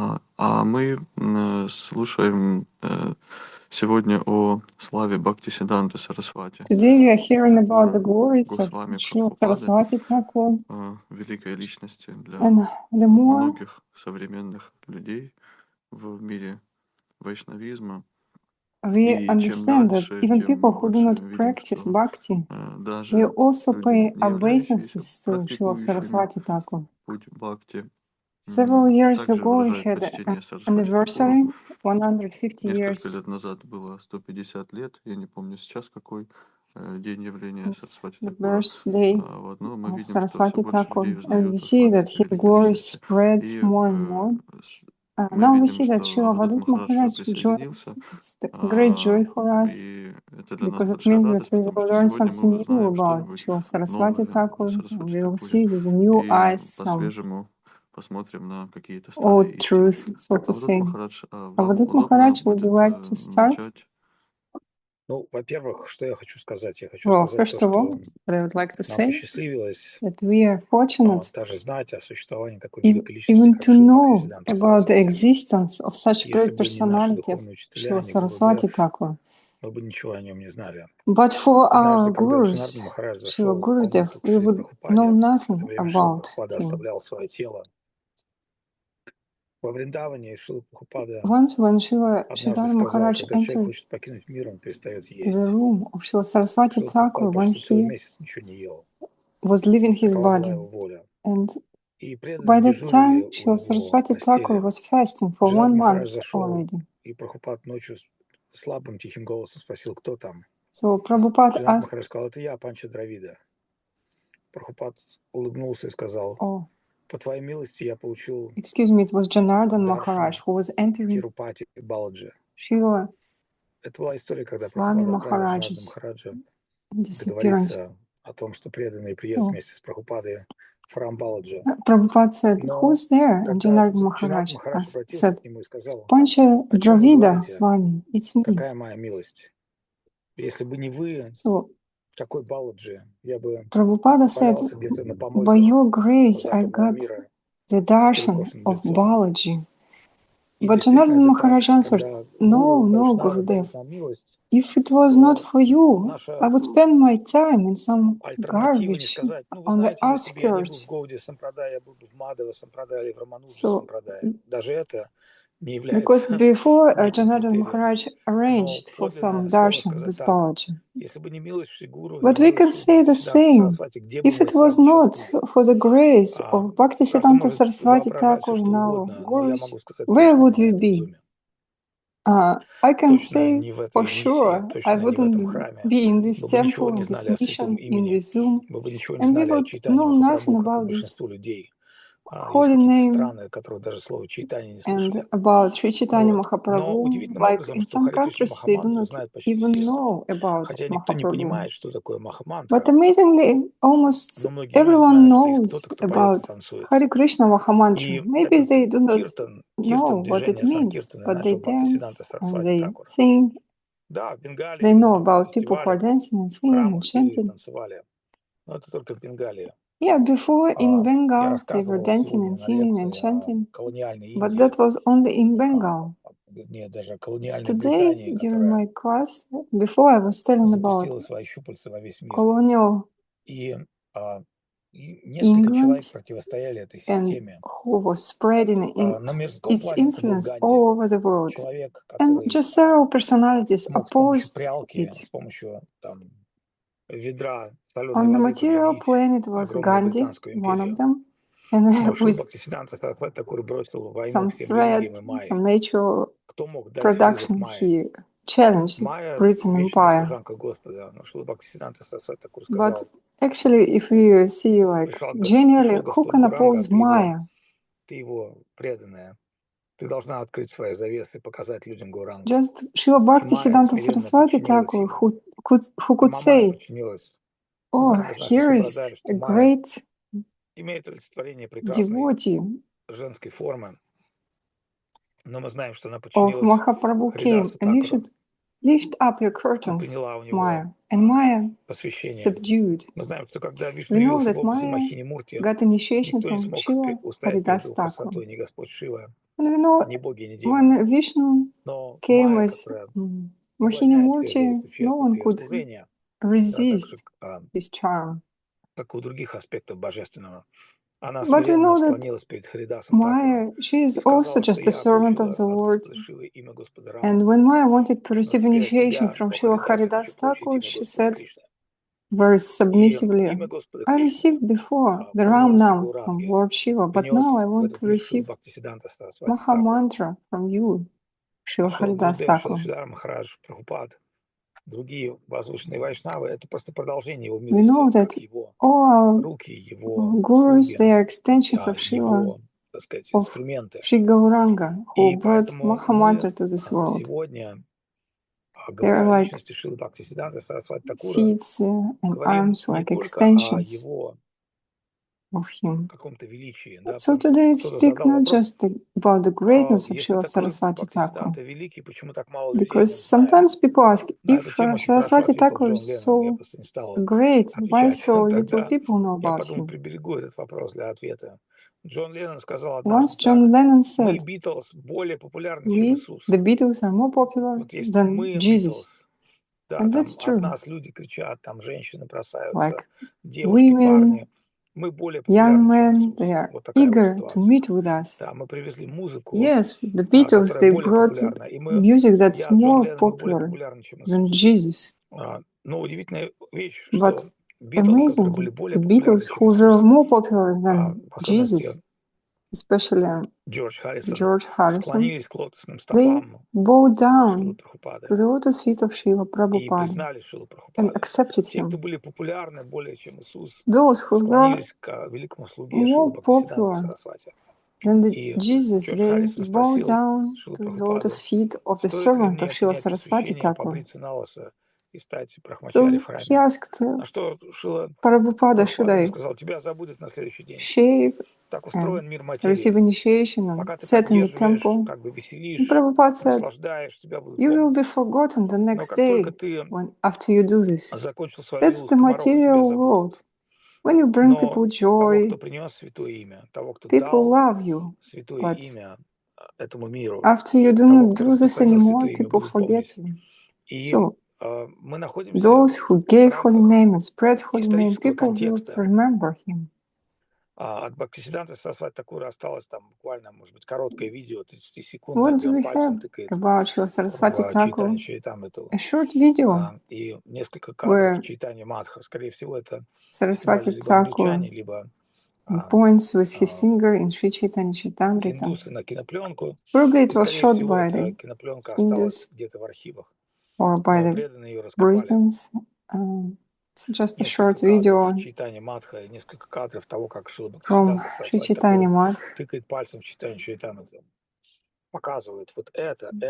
А мы слушаем сегодня о славе Бхактисидданты Сарасвати, Today we are hearing about the glories of Госвами Srila Прабхупады, Saraswati Thakur великой личности для and the more многих современных людей в мире вайшнавизма. we И чем understand that дальше, even тем people мы who do больше not видим, practice что bhakti, they даже also люди, pay не являющиеся obeisances to Srila практикующими Saraswati Thakur. путь бхакти, Several years также ago we выражают had почтение an Сарасвати anniversary, Thakуру. 150 Несколько years лет назад было 150 лет, я не помню сейчас какой день явления since Сарасвати the Thakura. birthday Вот, но мы of видим, что все Saraswati больше Thakur, людей and we узнают о see славе that этой his великой glory личности. spreads И more and more. мы Now we видим, see that что Srila Авадут Avadhut Махарадж уже Maharaj joins. присоединился, It's a great joy for us и это для нас because it большая means that радость, we потому will что learn сегодня мы something new узнаем about что-нибудь Srila Saraswati новое о Thakur. Сарасвати We will Thakуре, see with new и eyes some по-свежему посмотрим на какие-то old старые истины. truths, so to Авадут say. Махарадж, вам Avadhut удобно Maharaj, would you будет like to start? начать? Ну, во-первых, что я хочу сказать? Я хочу Well, сказать first то, of all, что what I would like to нам say посчастливилось that we are fortunate даже знать о существовании такой великой личности, even как to Шрила know Бхактисидданта about the Сарасвати. existence of such Если great бы не наши personality of духовные учителя, Srila не Saraswati Гурудев, Thakur. мы бы ничего о нем не знали. But for our Однажды, когда gurus, Джанардан Махарадж Srila зашел в Gurudev, комнату к we Шри would know Прабхупаде, в nothing это время Шрила about Прабхупада him. оставлял свое тело во Вриндаване, и Шрила Прабхупада Once, when Srila однажды Sridhar сказал, Maharaj когда человек entered хочет покинуть мир, он перестает the есть. room of Srila Saraswati Шрила Thakur, Прабхупада when почти целый he месяц ничего не ел. was leaving his Такова была body, его воля. and И by преданные that дежурили time, у Srila его Saraswati Thakur постели. was fasting for Джанардан 1 Махарадж month зашел, already. и Прабхупад ночью слабым тихим голосом спросил, кто там. So Prabhupada Джанардан asked, Махарадж сказал, это я, Панча Дравида. Прабхупад улыбнулся и сказал, oh, по твоей милости я получил excuse me, it was Janardhan даршан Maharaj who was entering Тирупати Баладжи. Srila Это была история, когда Swami Прабхупада отправил Джанардан Maharaj's Махараджа disappearance. договориться о том, что преданные приедут So вместе с Прабхупадой в храм Баладжи. Prabhupada said, Но who's there? And тогда Janardhan Джанардан Maharaj Махарадж обратился said, к нему и сказал, Pancha о чем вы Dravida говорите? Swami, it's me. Какая моя милость? Если бы не вы, So такой Баладжи, я бы Prabhupada said, валялся где-то на by помойках your grace I западного got мира the с darshan перекошенным of лицом. Balaji. И But действительно Janardhan это Maharaj так, answered, когда no, гуру no, Вайшнава Gurudev. дают нам милость, If it was not то for you, I наша would spend my time in some альтернатива не garbage сказать, ну вы on the знаете, если бы я не был в outskirts. Гауди Сампрадае, я был бы в Мадава Сампрадае или в Рамануджа So, Сампрадае. Даже это не because является before неким Janardhan критерием. Maharaj Но arranged for some подлинное слово darshan сказать with так, Balaji. если бы не милость Шри Гуру, не But we милость can Шри say the Бхактисиддханта same. Сарасвати, где бы If мы it с was вами сейчас not были? for the grace of Каждый Bhaktisiddhanta может Saraswati воображать все, Thakur что and our угодно, но я gurus, могу сказать where точно, would не на we этом be? зуме. I can Точно say не в for этой миссии, sure I точно не в этом wouldn't храме. be in this Мы бы ничего temple, не in this знали о святом mission, in имени. this Zoom, Мы бы ничего не and we знали о would читании know Махапрабху, nothing как и about this большинству людей. Есть holy какие-то name страны, которые даже слово читание не and слышали. about Sri Chaitanya Вот. Но Mahaprabhu. удивительным Like образом, in что some Харе Кришна countries, they do Махамантру not знают почти even все. know about Хотя никто не Mahaprabhu. понимает, что такое But Махамантра. amazingly, almost Но многие люди everyone знают, что есть knows кто-то, кто поет и about танцует. Hare Krishna Mahamantra. И Maybe этот they do not киртан, know what it движение means, Санкиртаны but they начал Бхактисиддханта dance and Сарасвати they Thakura. sing. Да, в Бенгалии They know на about people who are фестивалях, dancing and в singing and храмах пели и chanting. танцевали. Но это только в Бенгалии. Yeah, before in Я Bengal they were рассказывал dancing сегодня and на singing and лекции о chanting, колониальной but Индии, that was only in Bengal. вернее, даже о колониальной Today, Британии, during которая my class, before I was telling about запустила свои щупальца во весь мир. colonial И несколько человек England противостояли этой and системе. who was spreading На мирском its плане это был influence Ганди, all over the world. человек, And который just several personalities мог с помощью opposed прялки, it. с помощью там, ведра соленой On the воды material победить plane, it was огромную Gandhi, британскую one of империю. them, and Но Шрила with Бхактисиддханта Сарасвати Thakura бросил войну some всем thread, религиям и майе. some natural Кто мог дать вызов production, майе? he challenged Майя Britain вечная Empire. служанка Господа. Но Шрила Бхактисиддханта Сарасвати Thakura But сказал, actually, if we see like generally, пришел who Господь can Гуранга, oppose Maya? ты его преданная. Ты должна открыть свои завесы и показать людям Гурангу. Just Srila Bhaktisiddhanta Saraswati Thakur, who could say, oh, here is a great имеет олицетворение прекрасной devotee женской формы, но мы знаем, что она of подчинилась Mahaprabhu came, Харидасу and you Thakуру should lift up your и curtains, приняла у него Maya. And Maya посвящение. subdued. Мы знаем, что когда Вишну We know явился that в образе Maya Махини Мурти, got initiation никто не from смог Shiva устоять перед Haridas его Thakur. красотой, ни Господь Шива, And we know ни боги, ни when демоны. Vishnu Но came майя, as которая Mohini поглощает тебя, Murti, ведет no человеку one к could служению, да, так же, resist his charm. как и у других аспектов божественного. Она But we смиренно know that склонилась перед Харидасом Thakura Maya, she is и also сказала, что just a я servant of получила the от Lord. Господа Шилы имя Господа And Рамы. when Maya wanted to Но receive теперь от initiation тебя, from о Srila Харидас, я Haridas хочу получить Thakur, имя she Господа said Кришны. very И submissively, имя Господа I Кришны received before the по Ram милости Nam from Гауранги Lord Shiva, but внес now I в want этот to мир Шрила receive Бхактисидданта Сарасвати Maha Thakura. Mantra from you, Srila Шрила Haridas Гурудев, Шрила Thakur. Шридар Махарадж, Прабхупад, другие возвышенные вайшнавы — это просто продолжение его We милости, know как that его all руки, его gurus, слуги, they are extensions of Srila, его, так сказать, of инструменты. Sri Gauranga, who И brought поэтому Maha мы Mantra to this world. сегодня, They are говоря о like личности Шрилы Бхактисиддханты Сарасвати Thakura, feet and говорим arms, не like только о extensions его of him. каком-то величии, да, So потому что today we кто-то speak задал not вопрос, just about the greatness of если Srila такой Saraswati Thakur, Бхактисиддханта великий, почему так мало людей о because нем знает? sometimes people ask, На эту if тему очень хорошо Saraswati ответил Thakur Джон is Леннон, я so просто не стал great, why отвечать so little тогда. people know Я about подумал, him? приберегу этот вопрос для ответа. Джон Леннон сказал Once однажды John так: Lennon мы, said, Битлз, более популярны, чем we, Иисус. the Beatles, are more popular Вот есть than мы, Jesus. Битлз, да, And там that's от true. нас люди кричат, там женщины Like бросаются, девушки, women, парни. Мы более young популярны, чем men, Иисус. they are Вот такая вот eager to ситуация. meet with us. Да, мы привезли музыку, Yes, the Beatles, которая they более brought популярна. И мы, music that's я, Джон more Леннон, мы более popular популярны, чем than Иисус. Jesus. Но удивительная вещь, But что Битлз, которые были amazingly, более the популярны, Beatles, чем who were Иисус, more popular than в особенности Jesus, especially Джордж Харрисон, George Harrison, склонились к лотосным they стопам bowed Шрилы down Прабхупады to the lotus feet of Srila и Prabhupada признали Шрилу and Прабхупады. accepted Те, кто him. были популярны более, чем Иисус, Those who were склонились к великому слуге Шрилы more Бхактисиддханты popular Сарасвати. than the И Jesus, Джордж they Харрисон bowed спросил down Шрилу to the Прабхупаду, lotus feet of the стоит ли servant мне of Srila принять Saraswati посвящение, Thakur. побриться на лысо и стать брахмачари So в he храме. asked На что Шрила Prabhupada, should Прабхупада ему I сказал: тебя забудут на следующий день. shave Так and устроен мир материи. receive initiation and Пока ты set in the поддерживаешь, temple? как бы And веселишь, Prabhupada said, наслаждаешь, тебя будут you will помнить. be forgotten the Но next как только day ты after you do this. закончил свою That's милость the скомороху, тебя material забудут. world. When you bring Но people того, joy, кто принес святое имя, того, кто people дал love you. святое But имя этому миру, after you do того, not кто do this распространил anymore, святое имя, people будут forget помнить. you. И So мы находимся those who в gave holy рамках name and spread holy name, исторического people will контекста. remember him. От Бхактисиддханты Сарасвати Thakura осталось там буквально, может быть, короткое видео, 30-секундное, What где do он we пальцем have тыкает about Srila Saraswati в Thakur? Чайтанью Чаритамриту. A short video И несколько кадров where Чайтаньи Мадха. Скорее всего, это Saraswati снимали либо Thakur англичане, либо points with his finger in Sri Chaitanya Charitamrita. индусы на кинопленку. Probably И, it was скорее shot всего, by эта the кинопленка Hindus осталась где-то в архивах. or by Но the преданные ее раскопали. Britons. It's just a Несколько short video кадров Чайтаньи Мадха и несколько кадров того, как Шрила from Бхактисиддханта Sri Сарасвати Chaitanya Thakura Madh. тыкает пальцем в Чайтанью Чаритамриту. Показывают вот это. He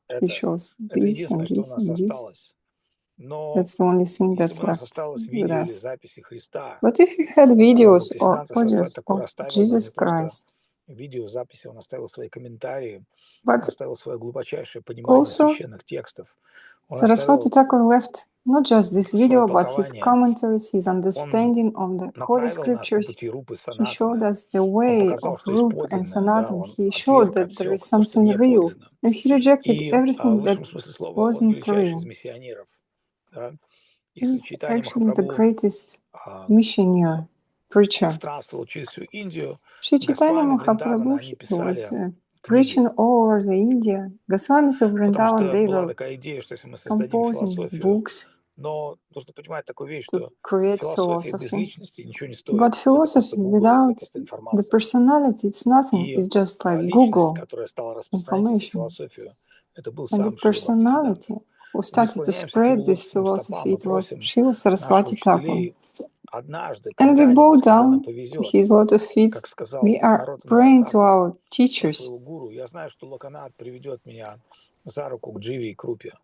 Это shows Это this единственное, and что у this нас and this. осталось. Но That's the only thing если that's бы у нас left осталось with видео или us. записи Христа, But if you had то videos or Бхактисиддханта Сарасвати audios Thakura of оставил бы Jesus не просто Christ, видеозаписи, он оставил свои комментарии, but оставил свое глубочайшее понимание also священных текстов. Он Saraswati оставил Thakur left not just this свое video, but his толкование. commentaries, his Он understanding of the holy направил нас по scriptures. пути Рупы He showed Санатаны. us the Он way показал, of что есть Rupa and подлинное, да? Sanatan. Он He showed отверг, that there is отсек то, что something не real, подлинно. and he rejected И everything в that высшем смысле слова он wasn't величайший из real. миссионеров. Да? Если He's Чайтанья actually the Махапрабху greatest missionary, preacher. странствовал через всю Индию, Sri Chaitanya Госвами Вриндавана, Mahaprabhu, они he was писали preaching книги. all over the India. Goswamis of Потому Vrindavan, что they была were такая идея, что если мы создадим composing философию, books но нужно понимать такую вещь, to что create философия без philosophy. личности ничего не стоит. But Это philosophy просто Google, это without просто the информация. personality, it's nothing. И It's just like личность, Google которая стала распространять эту information. философию, это был And the сам Шрила Бхактисиддханта. personality who И мы started to склоняемся к его spread this лотосным philosophy, стопам и it was просим Srila наших Saraswati Thakur. учителей однажды, And we bow когда-нибудь, когда нам down to повезет, his lotus feet. как сказал We are Наротта praying to Тхакур our про teachers. своего гуру. Я знаю, что Локанат приведет меня за руку к Дживе и Крупе.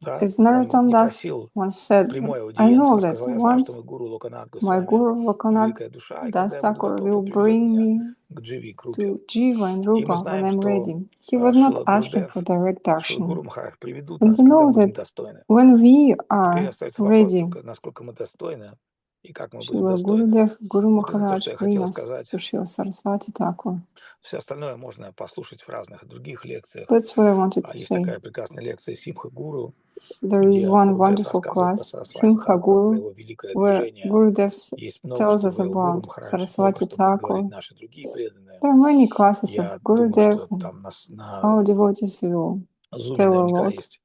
Да? As Он Narottam не Das просил once said, прямой I аудиенции. know Он that сказал: я знаю, что once мой гуру Локанат my Госвами Guru Lokanat великая душа, и Das когда я буду Thakur готов, will он приведет bring меня me к Дживе и Крупе. to Jiva and И мы Rupa when знаем, I'm что ready. He was not Шрила asking for Гурудев, direct Шрила darshan. Гуру Махарадж приведут And нас, we когда know мы будем that достойны. when we Теперь are остается вопрос ready, только, насколько мы достойны. И как мы были Шрила достойны. Гурудев, Гуру Вот это то, Махарадж что я хотел принес сказать. Шрила Сарасвати Thakura. Все остальное можно послушать в разных других лекциях. That's what I wanted to Есть say. такая прекрасная лекция Симха Гуру, There is где one Гурудев wonderful рассказывает про class, Сарасвати Simha Thakура, про Guru, его великое where движение. Gurudev Есть tells множество, us говорил Гуру about Махарадж, столько, Saraswati что будут говорить Thakur. наши другие преданные. There are many classes Я of думаю, Gurudev, что там на our devotees will Зуме tell a наверняка lot. есть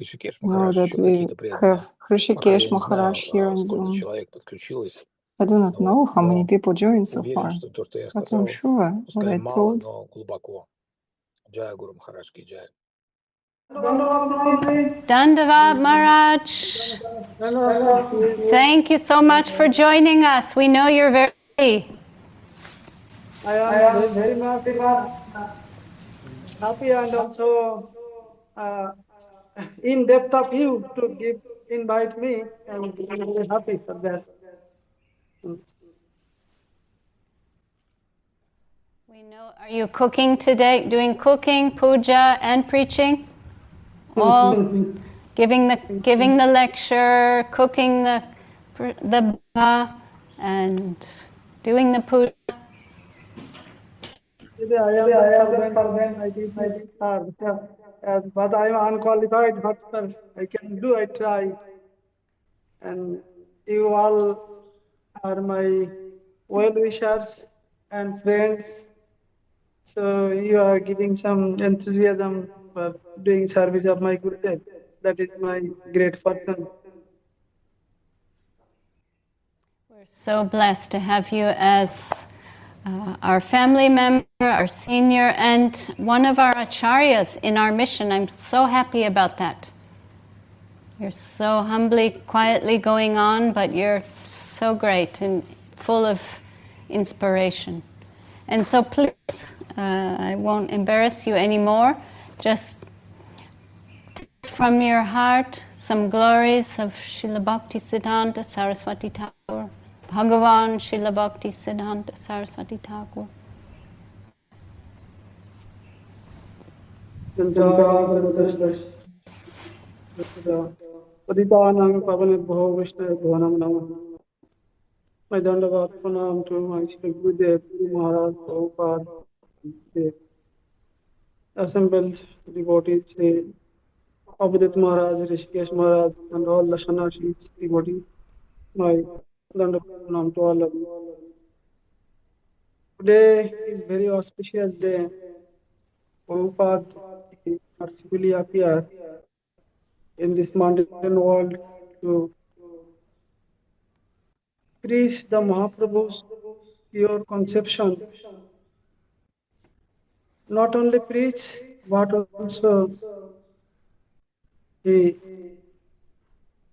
Hrishikesh Know Махарадж, that еще we какие-то преданные. have Hrishikesh Пока я не Maharaj here знаю, on сколько Zoom. человек подключилось. I do not know how many Но people joined so уверен, far, что то, что я but I'm сказал, sure what пускай I мало, told. но глубоко. Джая Гуру Махарадж ки джай. Dandavat Maharaj. Thank you so much for joining us. We know you're very busy. I am very much happy and also in depth of you to invite me, and I'm very happy for that. We know. Are you cooking today? Doing cooking, puja, and preaching? All giving the lecture, cooking the and doing the puja. Today I am the servant. I did serve, but I am unqualified. But sir, I can do. I try, and you all are my well wishers and friends. So you are giving some enthusiasm for doing service of my Gurudev. That is my great fortune. We're so blessed to have you as our family member, our senior, and one of our acharyas in our mission. I'm so happy about that. You're so humbly, quietly going on, but you're so great and full of inspiration. And so please, I won't embarrass you anymore. Just from your heart, some glories of Srila Bhaktisiddhanta Saraswati Thakur, Bhagavan Srila Bhaktisiddhanta Saraswati Thakur. Paditanang Pavanabho Vishnu Nama. My Dandavat Pranam to my Shri Gurudev, Guru Maharaj, Prabhupada, the assembled devotees, Shri Avadhut Maharaj, Hrishikesh Maharaj, and all the Sannyasi devotees. My Dandavat Pranam to all of you. Today is very auspicious day. Prabhupada mercifully appeared in this mundane world to preach the Mahaprabhu's pure conception. Not only preach, but also he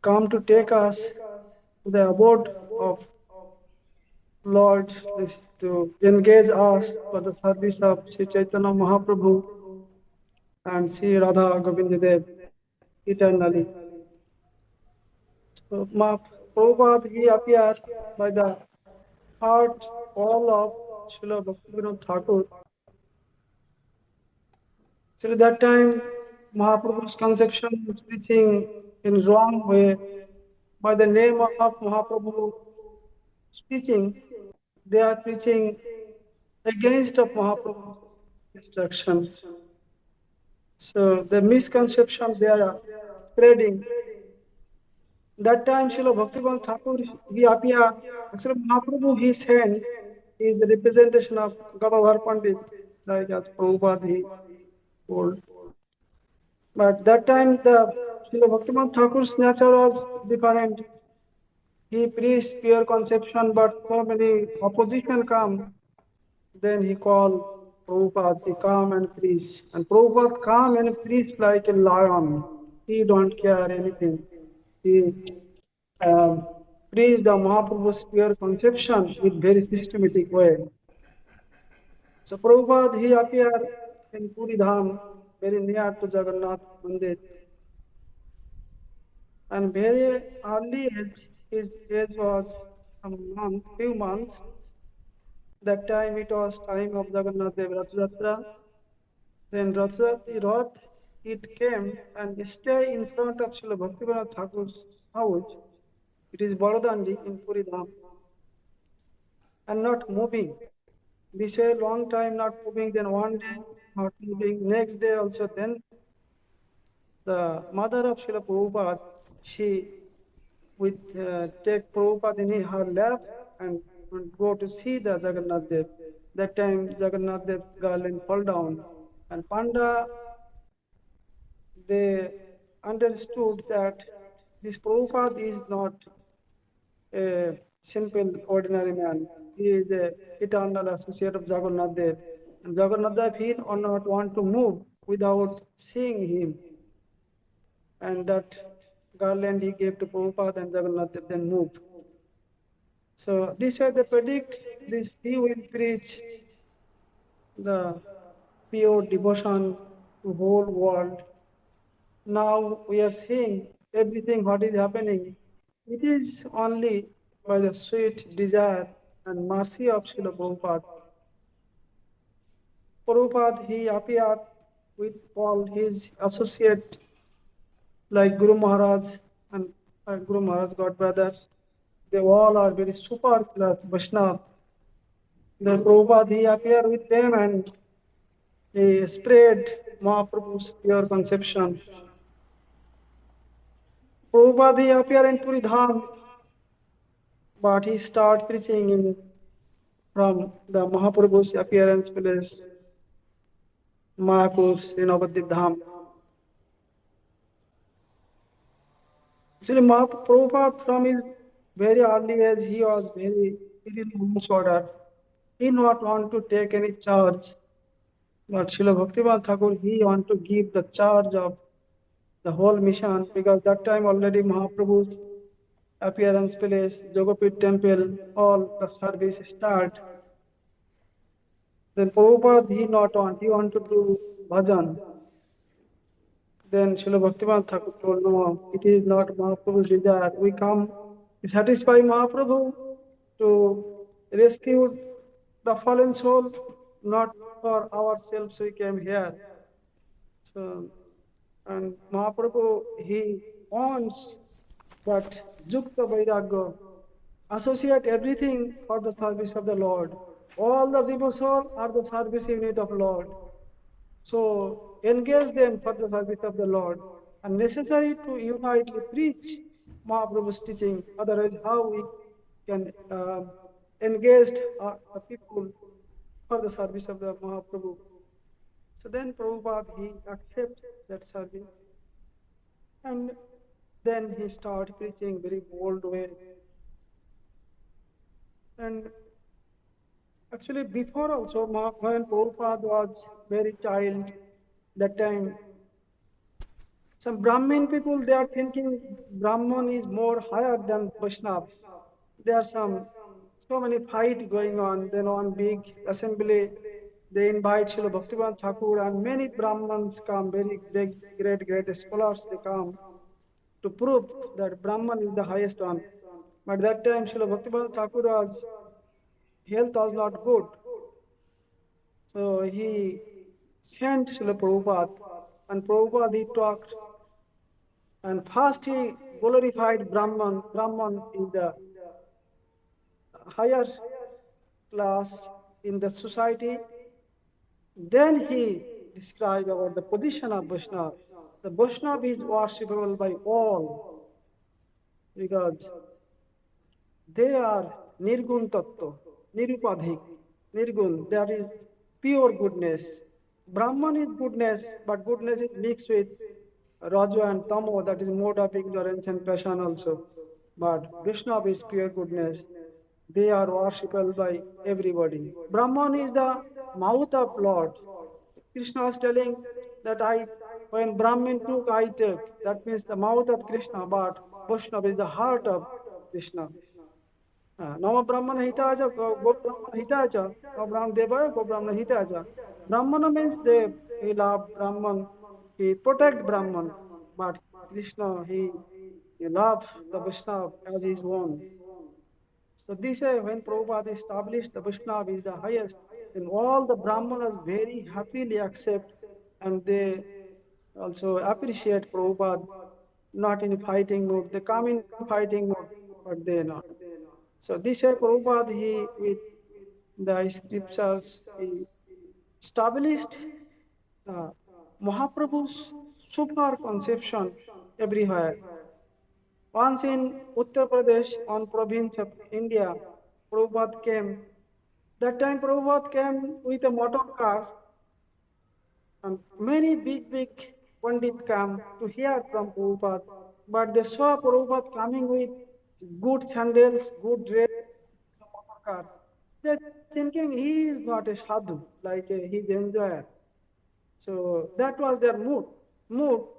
come to take us to the abode of Lord, to engage us for the service of Sri Chaitanya Mahaprabhu and Sri Radha Govindadev eternally. So Prabhupada, he appeared by the heart all of Srila Bhaktisiddhanta Thakur. So at that time, Mahaprabhu's conception was preaching in wrong way. By the name of Mahaprabhu teaching, they are preaching against of Mahaprabhu's instruction. So the misconception they are spreading. That time, Srila Bhaktivinoda Thakur, he appeared. Actually, Mahaprabhu, he sent, is the representation of Govardhan Pandit, like as Prabhupada he told. But that time, the Srila Bhaktivinoda Thakur's nature was different. He preached pure conception, but so many opposition come. Then he called Prabhupada, he come and preach. And Prabhupada come and preach like a lion. He don't care anything. He preached the Mahaprabhu's pure conception with very systematic way. So Prabhupada, he appeared in Puri Dham, very near to Jagannath Mandir. And very early age, his age was few months. That time it was time of Jagannath Dev Rath Yatra. Then Rath, it came and stayed in front of Srila Bhaktivinoda Thakur's house. It is Govardhan in Puri Dham. And not moving. This way long time not moving, then one day not moving, next day also. Then the mother of Srila Prabhupada, she would take Prabhupada in her lap and go to see the Jagannath Dev. That time Jagannath Dev garland fall down. And Panda, they understood that this Prabhupada is not a simple ordinary man. He is a eternal associate of Jagannath Dev. And Jagannath Dev, he or not want to move without seeing him. And that garland he gave to Prabhupada, and Jagannath Dev then moved. So this way they predict this, he will preach the pure devotion to whole world. Now we are seeing everything what is happening. It is only by the sweet desire and mercy of Srila Prabhupada. Prabhupada, he appeared with all his associates like Guru Maharaj and Guru Maharaj God brothers. They all are very super class Vaishnava. The Prabhupada, he appeared with them and he spread Mahaprabhu's pure conception. Prabhupada, he appeared in Puri Dham, but he started preaching from the Mahaprabhu's appearance place, Mayapur in Avadhut Dham. Actually, Prabhupada from his very early age, he was very monk order. He not want to take any charge. But Srila Bhaktivinoda Thakur, he want to give the charge of the whole mission, because that time already Mahaprabhu's appearance place, Jogapit temple, all the service start. Then Prabhupada, he not want, he want to do bhajan. Then Srila Bhaktivinoda Thakur told, no, it is not Mahaprabhu's desire. We come to satisfy Mahaprabhu, to rescue the fallen soul, not for ourselves we came here. So, and Mahaprabhu, he wants that Yukta Vairagya, associate everything for the service of the Lord. All the devotees are the service unit of Lord. So engage them for the service of the Lord. And necessary to unitely preach Mahaprabhu's teaching. Otherwise, how we can engage the people for the service of the Mahaprabhu. So then Prabhupada, he accepts that service. And then he started preaching very bold way. And actually before also, when Prabhupada was very child, that time, some Brahmin people, they are thinking Brahman is more higher than Vaishnava. There are so many fight going on. Then on big assembly, they invite Srila Bhaktivinoda Thakur, and many Brahmins come, very big, great scholars, they come to prove that Brahman is the highest one. But that time Srila Bhaktivinoda Thakur's health was not good. So he sent Srila Prabhupada, and Prabhupada, he talked. And first he glorified Brahman. Brahman is the higher class in the society. Then he described about the position of Vaishnava. The Vaishnava is worshipable by all, because they are Nirgun Tattva, Nirupadhik, Nirgun, that is pure goodness. Brahman is goodness, but goodness is mixed with Raja and Tamo, that is mode of ignorance and passion also. But Vaishnava is pure goodness. They are worshipable by everybody. Brahman is the mouth of Lord. Krishna is telling that when Brahmin took, I took. That means the mouth of Krishna, but Vaishnava is the heart of Krishna. Nama Brahmana Hitaja, Go Brahmana Hitaja, Go Brahmana Deva, Go Brahmana Hitaja. Brahmana means Dev, he love Brahman, he protect Brahman, but Krishna, he love the Vaishnava as his own. So this way, when Prabhupada established the Vaishnava is the highest, then all the Brahmanas very happily accept, and they also appreciate Prabhupada, not in fighting mood. They come in fighting mode. but they not. So this way Prabhupada, he, with the scriptures, he established Mahaprabhu's super conception everywhere. Once in Uttar Pradesh, on province of India, Prabhupada came. That time Prabhupada came with a motor car, and many big Pandit came to hear from Prabhupada. But they saw Prabhupada coming with good sandals, good dress, motor car. They're thinking he is not a sadhu, like he's enjoyer. So that was their mood,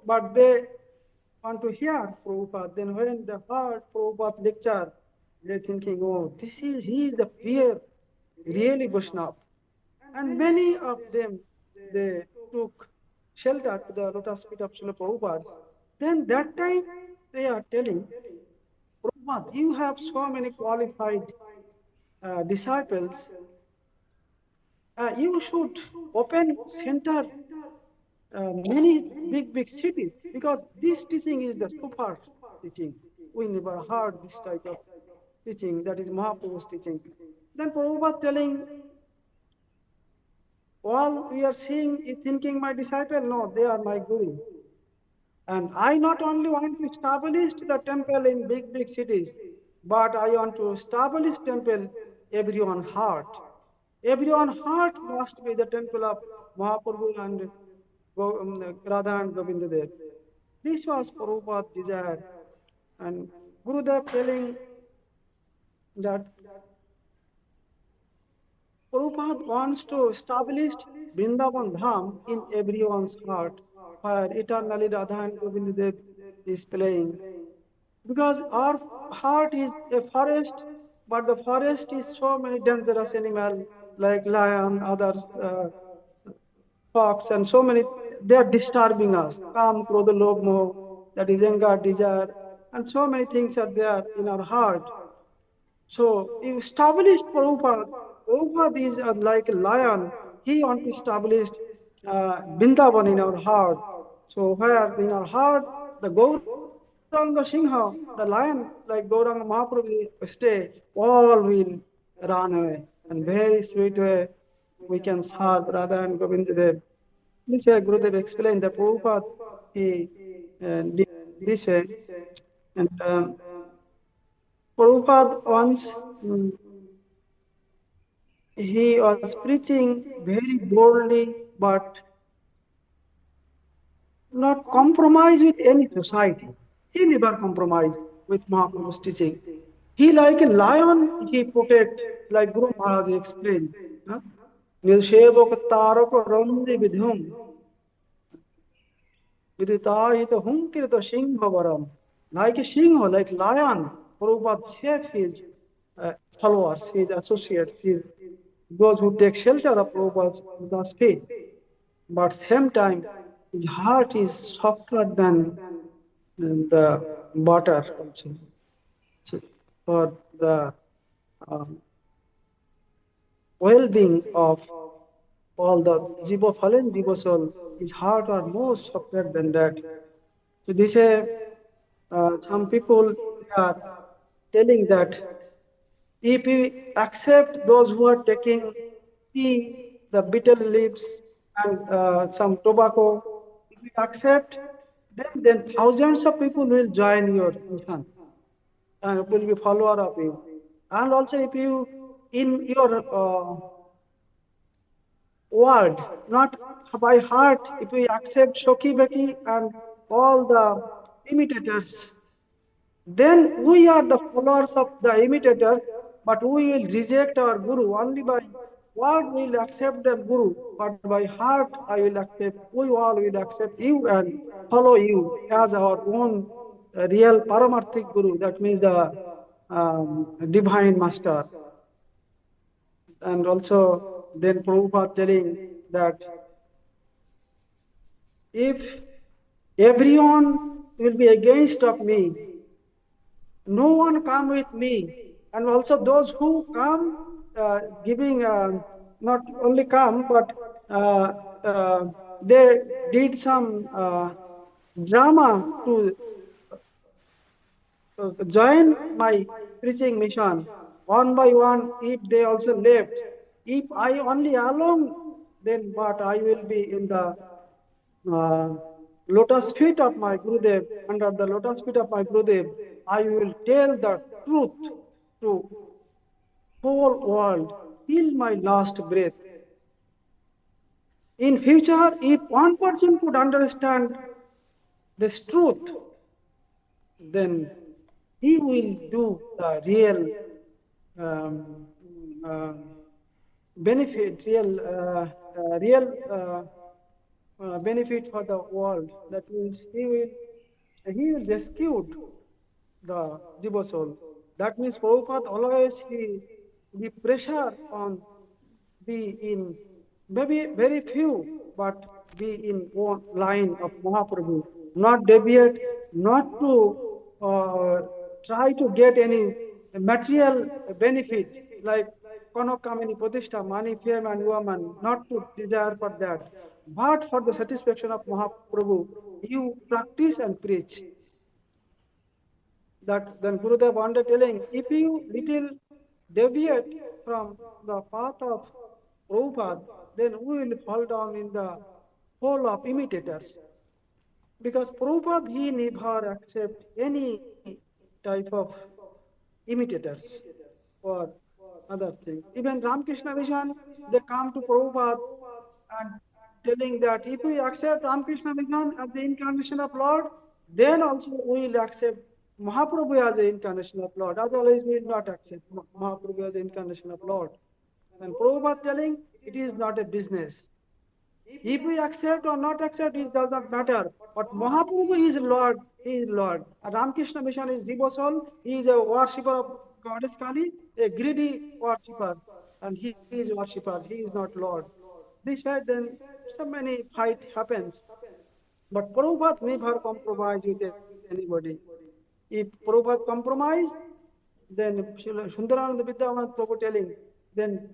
but they want to hear Prabhupada. Then when they heard Prabhupada lecture, they're thinking, oh, he is the pure, really Vaishnava. And many of them, they took shelter to the lotus feet of Srila Prabhupada. Then that time, they are telling, Prabhupada, you have so many qualified disciples. You should open center many big cities, because this teaching is the super teaching. We never heard this type of teaching, that is Mahaprabhu's teaching. Then Prabhupada telling, all we are seeing is thinking my disciple, no, they are my guru. And I not only want to establish the temple in big cities, but I want to establish temple everyone's heart. Everyone's heart must be the temple of Mahaprabhu and Radha and Govinda Dev. This was Prabhupada's desire. And Gurudev telling that Prabhupada wants to establish Vrindavan Dham in everyone's heart, where eternally Radha and Govinda Dev is playing. Because our heart is a forest, but the forest is so many dangerous animals like lion, others, fox, and so many, they are disturbing us. Kam, Krodha, Lobh, Moh, that is anger, desire, and so many things are there in our heart. So, you established Prabhupada. Prabhupada is like a lion. He wants to establish Vrindavan in our heart. So, where in our heart, the Gauranga Singha, the lion, like Gauranga Mahaprabhu stay, all will run away. And very sweet way we can serve Radha and Govinda Dev. This way Gurudev explained that Prabhupada, he did this way. And Prabhupada once, he was preaching very boldly, but not compromise with any society. He never compromised with Mahaprabhu's teaching. He like a lion, he protect, like Guru Maharaj explained. Nilshevaka taraka ramdi vidhum viditahita hunkirita shinghavaram. Like a singha, like lion, Prabhupada saved his followers, his associates, those who take shelter of Prabhupada's feet. But same time, his heart is softer than the butter also. So for the well-being of all the jiva fallen jiva soul, his heart are more softer than that. So this some people are telling that if we accept those who are taking tea, the bitter leaves and some tobacco, if we accept, then thousands of people will join your mission and will be follower of you. And also if you, in your word, not by heart, if we accept Shokhi Bhakti and all the imitators, then we are the followers of the imitators, but we will reject our Guru. Only by word we will accept the Guru, but by heart I will accept, we all will accept you and follow you as our own real Paramarthik Guru, that means the divine master. And also then Prabhupada telling that if everyone will be against of me, no one come with me. And also those who come giving, not only come, but they did some drama to join my preaching mission. One by one, if they also left, if I only alone, then what I will be in the lotus feet of my Gurudev, under the lotus feet of my Gurudev, I will tell the truth to whole world till my last breath. In future, if one person could understand this truth, then he will do the real um, benefit, real benefit for the world. That means he will rescue the Jiva soul. That means Prabhupada always he pressure on be in maybe very few, but be in one line of Mahaprabhu, not deviate, not to try to get any material benefit like Konokamini Pratishtha, money, fame and woman, not to desire for that, but for the satisfaction of Mahaprabhu, you practice and preach. That then Gurudev one day telling, if you little deviate from the path of Prabhupada, then we will fall down in the hole of imitators. Because Prabhupada, he never accept any type of imitators or other things. Even Ramakrishna Mission, they come to Prabhupada and telling that if we accept Ramakrishna Mission as the incarnation of Lord, then also we will accept Mahaprabhu as the incarnation of Lord. Otherwise, we will not accept Mahaprabhu as the incarnation of Lord. And Prabhupada telling, it is not a business. If we accept or not accept, it does not matter. But Mahaprabhu is Lord, he is Lord. Ramakrishna Mission is Jiva soul, he is a worshipper of Goddess Kali, a greedy worshipper. And he is a worshipper, he is not Lord. This way then so many fight happens. But Prabhupada never compromise with anybody. If Prabhupada compromise, then Sundarananda Vidyavanath Prabhu telling, then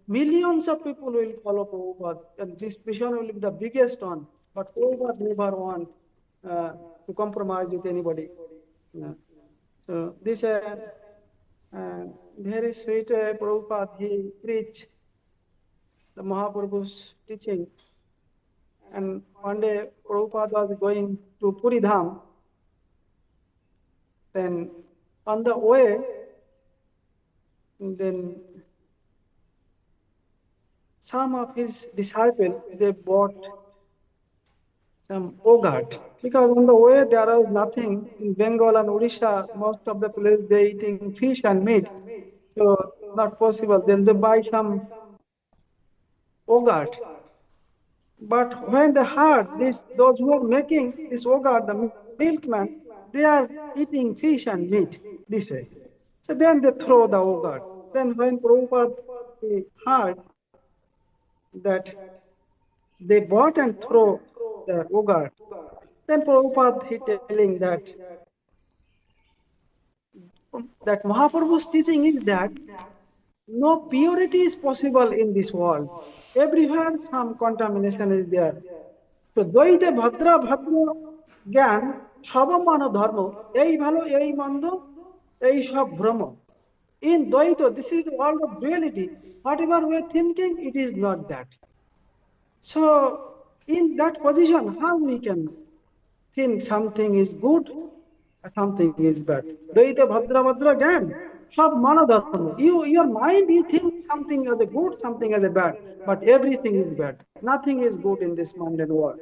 millions of people will follow Prabhupada, and this mission will be the biggest one. But Prabhupada never want to compromise with anybody. So this very sweet Prabhupada, he preached the Mahaprabhu's teaching. And one day Prabhupada was going to Puri Dham. Then on the way, then some of his disciples, they bought some ogat. Because on the way there was nothing. In Bengal and Odisha, most of the places they eating fish and meat. So not possible. Then they buy some ogat. But when they heard this, those who are making this ogat, the milkman, they are eating fish and meat this way. So then they throw the ogat. Then when Prabhupada heard that they bought and throw the ogat, then Prabhupada he telling that Mahaprabhu's teaching is that no purity is possible in this world. Everywhere some contamination is there. So Dvaita Bhadra Bhadra Gyan Shabamana Dharma, Ei Bhalo, Ei Mando, Ei Shab Brahma. In Dvaita, this is the world of duality. Whatever we are thinking, it is not that. So in that position, how we can think something is good, something is bad. Dvaita Bhadra Bhadra Gyan. Your mind, you think something as a good, something as a bad, but everything is bad. Nothing is good in this mind and world.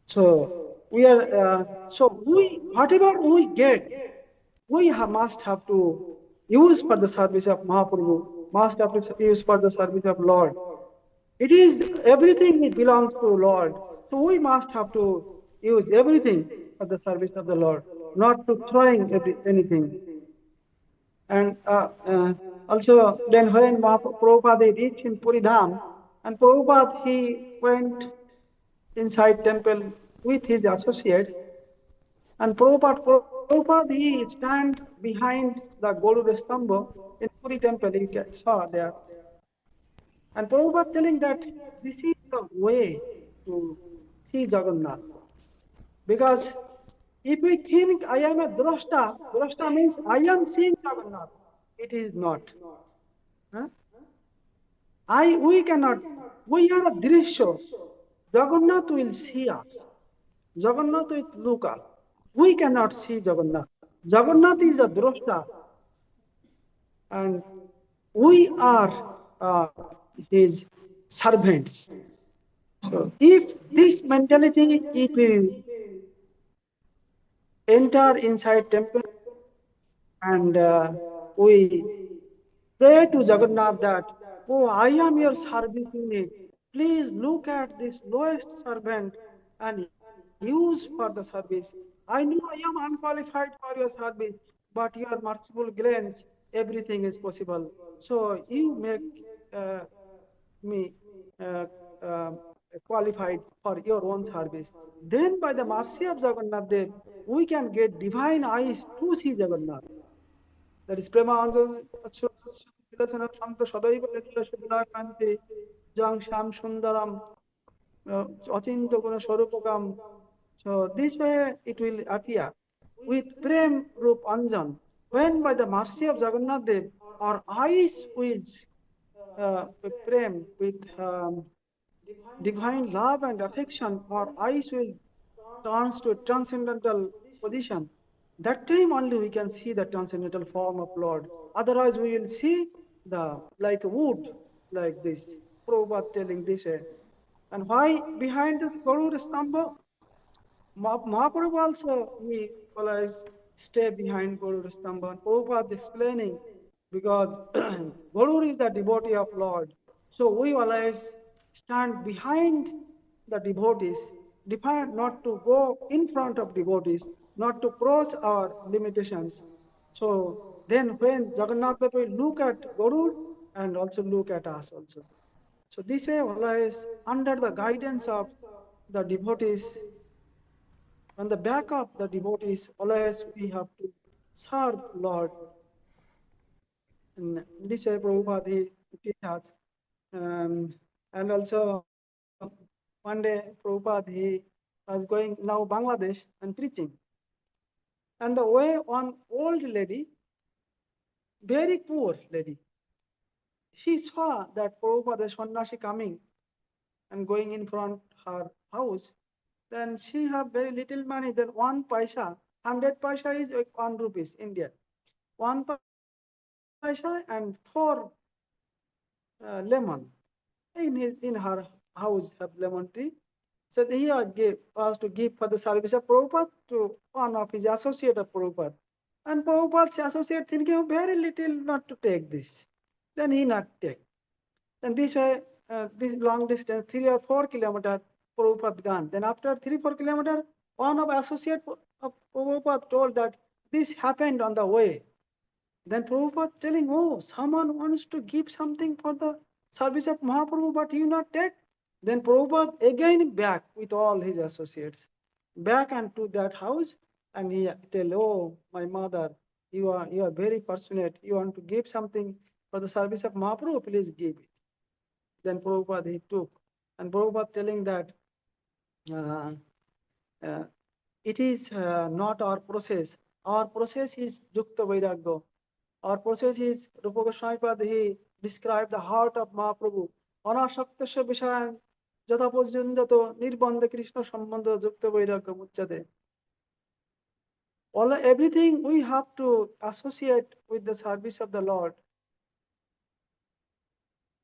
So we are. Whatever we get, we must have to use for the service of Mahaprabhu. Must have to use for the service of Lord. It is everything. It belongs to Lord. So we must have to use everything for the service of the Lord, not to throwing anything. And also, then when Prabhupada reached in Puri Dham, and Prabhupada he went inside temple with his associate, and Prabhupada he stand behind the Garuda Stamba in Puri temple, he saw there. And Prabhupada telling that this is the way to see Jagannath. Because If we think I am a drashta, drashta means I am seeing Jagannath. It is not. Huh? We cannot, we are a drishya. Jagannath will see us. Jagannath will look us. We cannot see Jagannath. Jagannath is a drashta. And we are his servants. So if this mentality, if we enter inside temple and we pray to Jagannath that, oh, I am your service unit. Please look at this lowest servant and use for the service. I know I am unqualified for your service, but your merciful glance, everything is possible. So you make me uh, uh, qualified for your own service. Then by the mercy of Jagannath Dev, we can get divine eyes to see Jagannath. That is Prema Santa Sadaiva Kanti Jang Sham Sundaram Achinta Guna Swarupakam. So this way it will appear with Prem Rup Anjan. When by the mercy of Jagannath Dev, our eyes with Prem, with divine love and affection, our eyes will turn to a transcendental position. That time only we can see the transcendental form of Lord. Otherwise we will see the like wood, like this. Prabhupada telling this way. And why behind this Garuda Stamba? Mahaprabhu also, we always stay behind Garuda Stamba. And Prabhupada explaining, because Garuda is the devotee of Lord. So we always stand behind the devotees, define not to go in front of devotees, not to cross our limitations. So then when Jagannath will look at Garuda and also look at us also. So this way always under the guidance of the devotees, on the back of the devotees, always we have to serve Lord. And this way Prabhupada teaches us. And also one day Prabhupada he was going now Bangladesh and preaching. And the way one old lady, very poor lady, she saw that Prabhupada Swannashi coming and going in front her house. Then she have very little money. Then 1 paisa, 100 paisa is 1 rupees India. 1 paisa and 4 lemon in her house have lemon tree. So he was to give for the service of Prabhupada to one of his associate of Prabhupada. And Prabhupada's associate thinking very little not to take this. Then he not take. Then this way, this long distance, 3 or 4 kilometers, Prabhupada gone. Then after 3-4 kilometers, one of associate of Prabhupada told that this happened on the way. Then Prabhupada telling, oh, someone wants to give something for the service of Mahaprabhu, but you not take. Then Prabhupada again back with all his associates, back and to that house, and he tell, oh, my mother, you are very passionate. You want to give something for the service of Mahaprabhu, please give it. Then Prabhupada he took. And Prabhupada telling that it is not our process. Our process is Yukta Vairagya. Our process is Rupa Goswami Pad, he described the heart of Mahaprabhu. Anashaktasya Vishayan Jatapojunjato Nirbandha Krishna Sambandha Yukta Vairagya Mucchate. Everything we have to associate with the service of the Lord.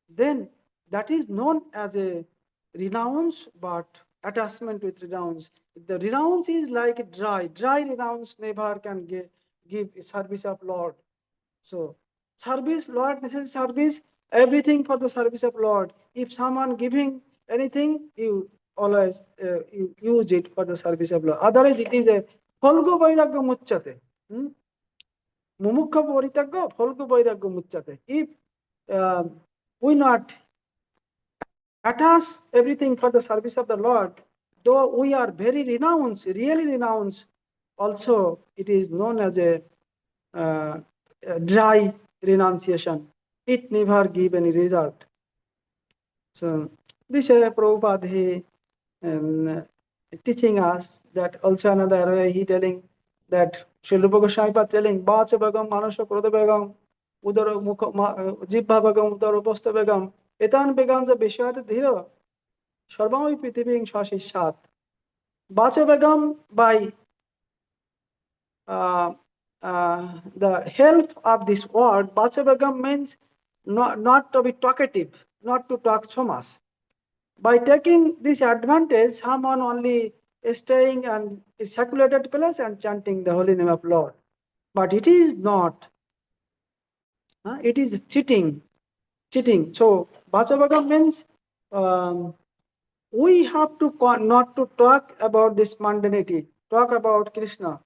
Then that is known as a renounce, but attachment with renounce. The renounce is like dry renounce never can give service of Lord. So service, Lord necessary service, everything for the service of Lord. If someone giving anything, you always you use it for the service of Lord. Otherwise it is a Phalgu Vairagya Mucchate. Mumukha Vairagya, Phalgu Vairagya Mucchate. If we not attach everything for the service of the Lord, though we are very renounced, really renounced, also it is known as a dry renunciation. It never give any result. So this Prabhupada he teaching us that also another way he telling that Srila Goswami telling Bacha Begam, Manasha Krodha Begam, Udara Jibha Begam, Udara Bosta Begam, Etan Begam the Bishat Dhira, Sharmai Pitibing Shashi Shat. Bacha Begam by the help of this word, Bacha Begam means not to be talkative, not to talk so much. By taking this advantage, someone only staying and a secluded place and chanting the holy name of Lord. But it is not. It is cheating. Cheating. So, Bhajavagam means we have to not to talk about this mundanity, talk about Krishna.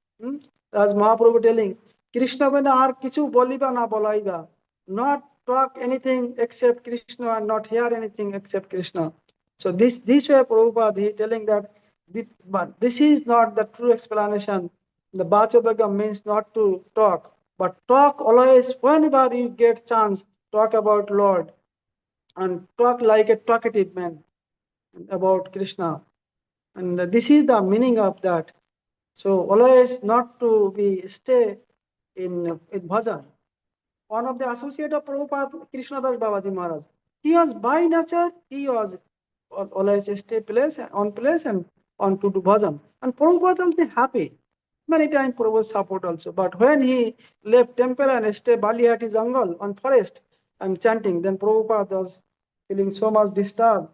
As Mahaprabhu telling, Krishna bana ar kichu boliba na bolaiba. Not talk anything except Krishna and not hear anything except Krishna. So this way Prabhupada he telling that, but this is not the true explanation. The Bhajavagam means not to talk, but talk always whenever you get chance. Talk about Lord and talk like a talkative man about Krishna. And this is the meaning of that. So always not to be stay in bhajan. One of the associate of Prabhupada, Krishnadas Babaji Maharaj, he was by nature, he was always stay on place and on to do bhajan. And Prabhupada also happy. Many times Prabhupada support also. But when he left temple and stay Balihati jungle on forest and chanting, then Prabhupada was feeling so much disturbed.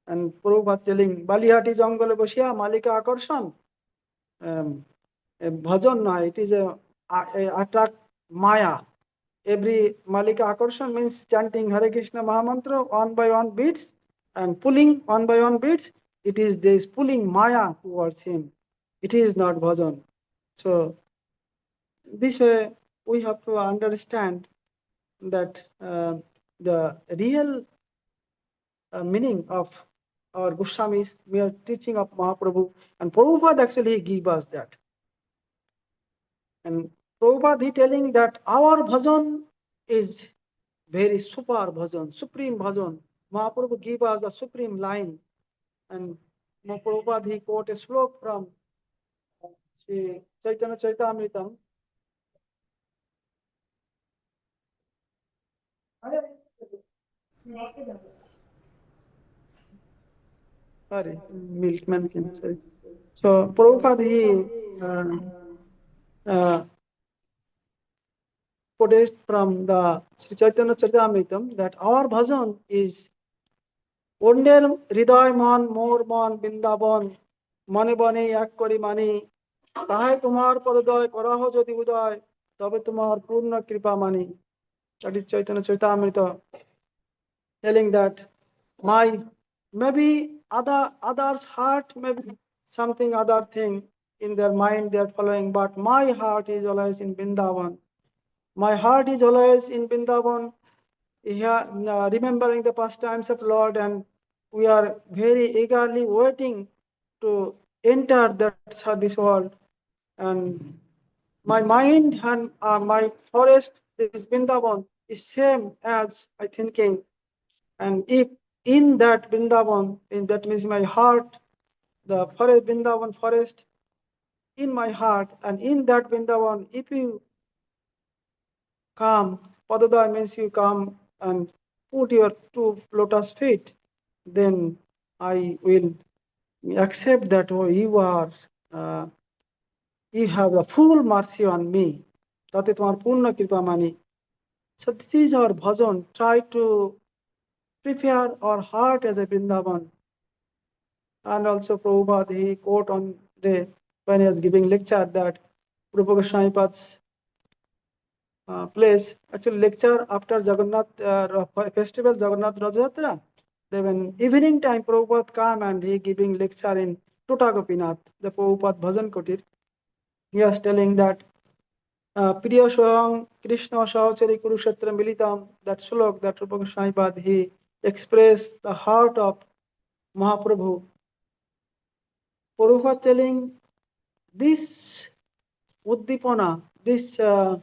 And Prabhupada telling, Balihati jungle boshiya malika akarshan. Bhajan na, it is a attract maya. Every malika akarshan means chanting Hare Krishna Mahamantra one by one beats and pulling one by one beats. It is this pulling maya towards him. It is not bhajan. So this way we have to understand that the real meaning of our Goswamis, we are teaching of Mahaprabhu, and Prabhupada actually give us that. And Prabhupada he telling that our bhajan is very super bhajan, supreme bhajan. Mahaprabhu give us the supreme line. And Prabhupada he quote a slok from Sri Chaitanya Charitamritam. Sorry, milkman can say. So Prabhupada he quoted from the Sri Chaitanya Charitamritam that our bhajan is Onder Hriday Man, Mor Man, Bindaban, Mane Bane Ek Kori Mani, Tahay Tumar Padoday, Koraho Jodi Uday, Tabe Tumar Purna Kripa Mani. That is Chaitanya Charitamrita telling that maybe others' heart, maybe something other thing in their mind they are following, but my heart is always in Bindavan. My heart is always in Bindavan, remembering the pastimes of Lord, and we are very eagerly waiting to enter that service world. And my mind and my forest is Bindavan is same as I thinking. And if in that Bindavan, that means my heart, the forest, Bindavan forest, in my heart, and in that Bindavan, if you come, Padada means you come and put your 2 lotus feet, then I will accept that you are, you have the full mercy on me. Tate tumar purna kripa mani. So this is our bhajan. Try to prepare our heart as a Vrindavan. And also Prabhupada, he quote on the when he was giving lecture that Prabhupada Goswami's place, actually lecture after Jagannath festival, Jagannath Rajayatra. Then when evening time Prabhupada come and he giving lecture in Tota Gopinath, the Prabhupada Bhajan Kutir. He was telling that Priya Shoham Krishna Sahachari Kurukshetra Militam, that slok that Prabhupada Goswami he expressed the heart of Mahaprabhu. Prabhupada telling this Uddipana, this 2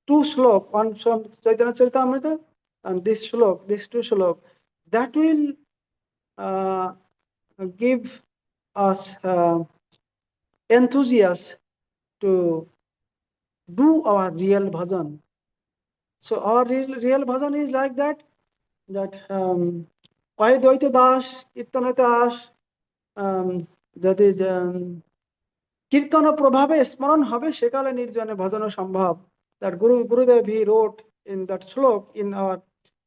slok, one from Chaitanya Charitamrita and this slok, these 2 slok, that will give us enthusiasm to do our real bhajan. So our real bhajan is like that Why Dvaita Das, Kirtana Das, that is Kirtana Prabhave Smaran Have Shekala Nirjana Bhajana Sambhav. That Gurudev he wrote in that slok in our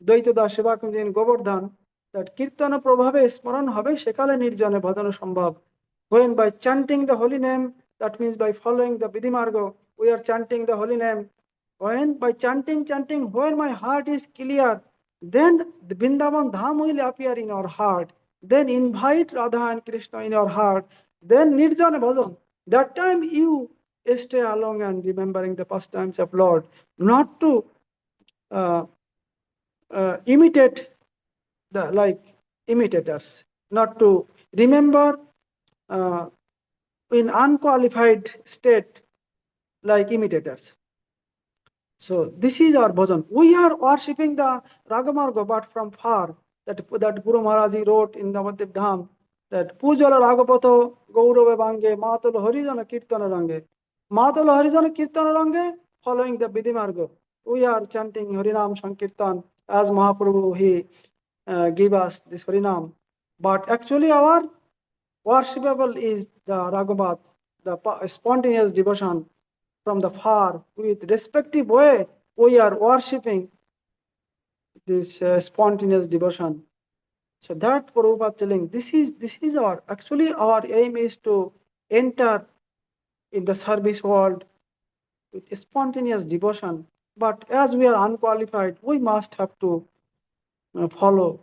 Dvaita Das Seva Kunj in Govardhan, that Kirtana Prabhave Smaran Have Shekala Nirjana Bhajana Sambhav. When by chanting the holy name, that means by following the Vidhimarga, we are chanting the holy name. When by chanting, when my heart is clear, then the Vrindavan Dham will appear in our heart. Then invite Radha and Krishna in your heart. Then Nirjana Bhajan. That time you stay along and remembering the pastimes of Lord, not to imitate the like imitators, not to remember in unqualified state like imitators. So this is our bhajan. We are worshipping the Ragamarga, but from far. That Guru Maharaj wrote in the Navadvip Dham, that Pujala Ragapato Gaurava Bange Matala Harijana Kirtana Range. Matala Harijana Kirtana Range, following the Vidhimarga. We are chanting Harinam Sankirtan as Mahaprabhu he gave us this Harinam. But actually our worshipable is the Ragamat, the spontaneous devotion. From the far, with respective way, we are worshipping this spontaneous devotion. So that Prabhupada telling, this is our, actually our aim is to enter in the service world with spontaneous devotion. But as we are unqualified, we must have to follow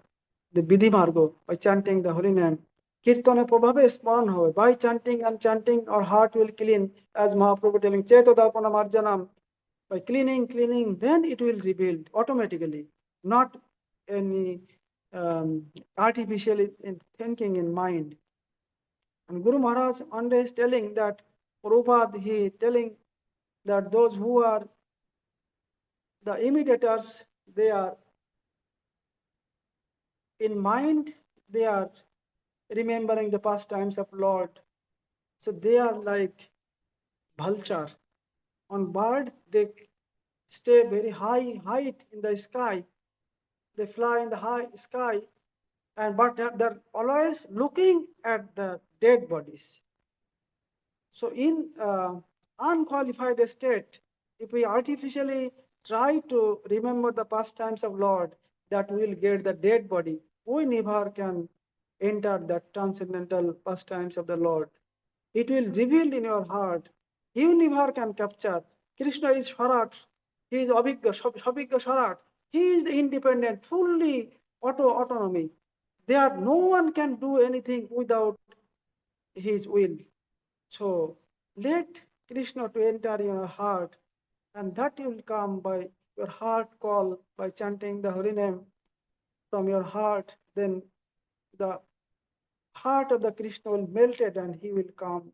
the Vidhi Margo by chanting the holy name. Kirtana Prabhave Smaran Hoy. By chanting and chanting, our heart will clean, as Mahaprabhu telling, Chetodapana Marjanam. By cleaning, then it will rebuild automatically, not any artificial thinking in mind. And Guru Maharaj one day is telling that Prabhupada, he telling that those who are the imitators, they are in mind, they are remembering the pastimes of Lord. So they are like vulture. On bird, they stay very high height in the sky. They fly in the high sky, but they're always looking at the dead bodies. So in unqualified state, if we artificially try to remember the pastimes of Lord, that we will get the dead body. We never can enter the transcendental pastimes of the Lord. It will reveal in your heart. You never can capture. Krishna is Swarat. He is Abhigya, Shabhigya Swarat. He is independent, fully autonomy. There no one can do anything without his will. So let Krishna to enter your heart, and that will come by your heart call, by chanting the holy name from your heart. Then the heart of the Krishna will melted and he will come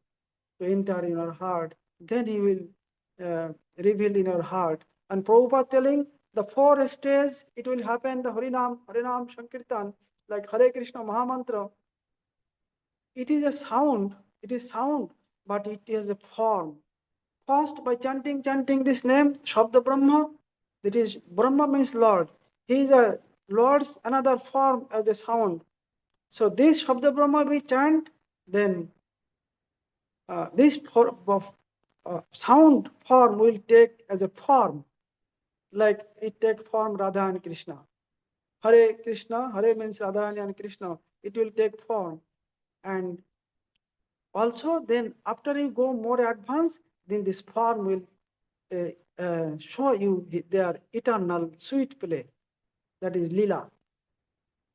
to enter in your heart. Then he will reveal in your heart. And Prabhupada telling the 4 stages, it will happen, the Harinam Sankirtan, like Hare Krishna Mahamantra. It is a sound, but it is a form. First, by chanting this name, Shabda Brahma, that is, Brahma means Lord. He is a Lord's another form as a sound. So this Shabda Brahma we chant, then this sound form will take as a form, like it take form Radha and Krishna. Hare Krishna, Hare means Radharani and Krishna. It will take form. And also then after you go more advanced, then this form will show you their eternal sweet play. That is Lila.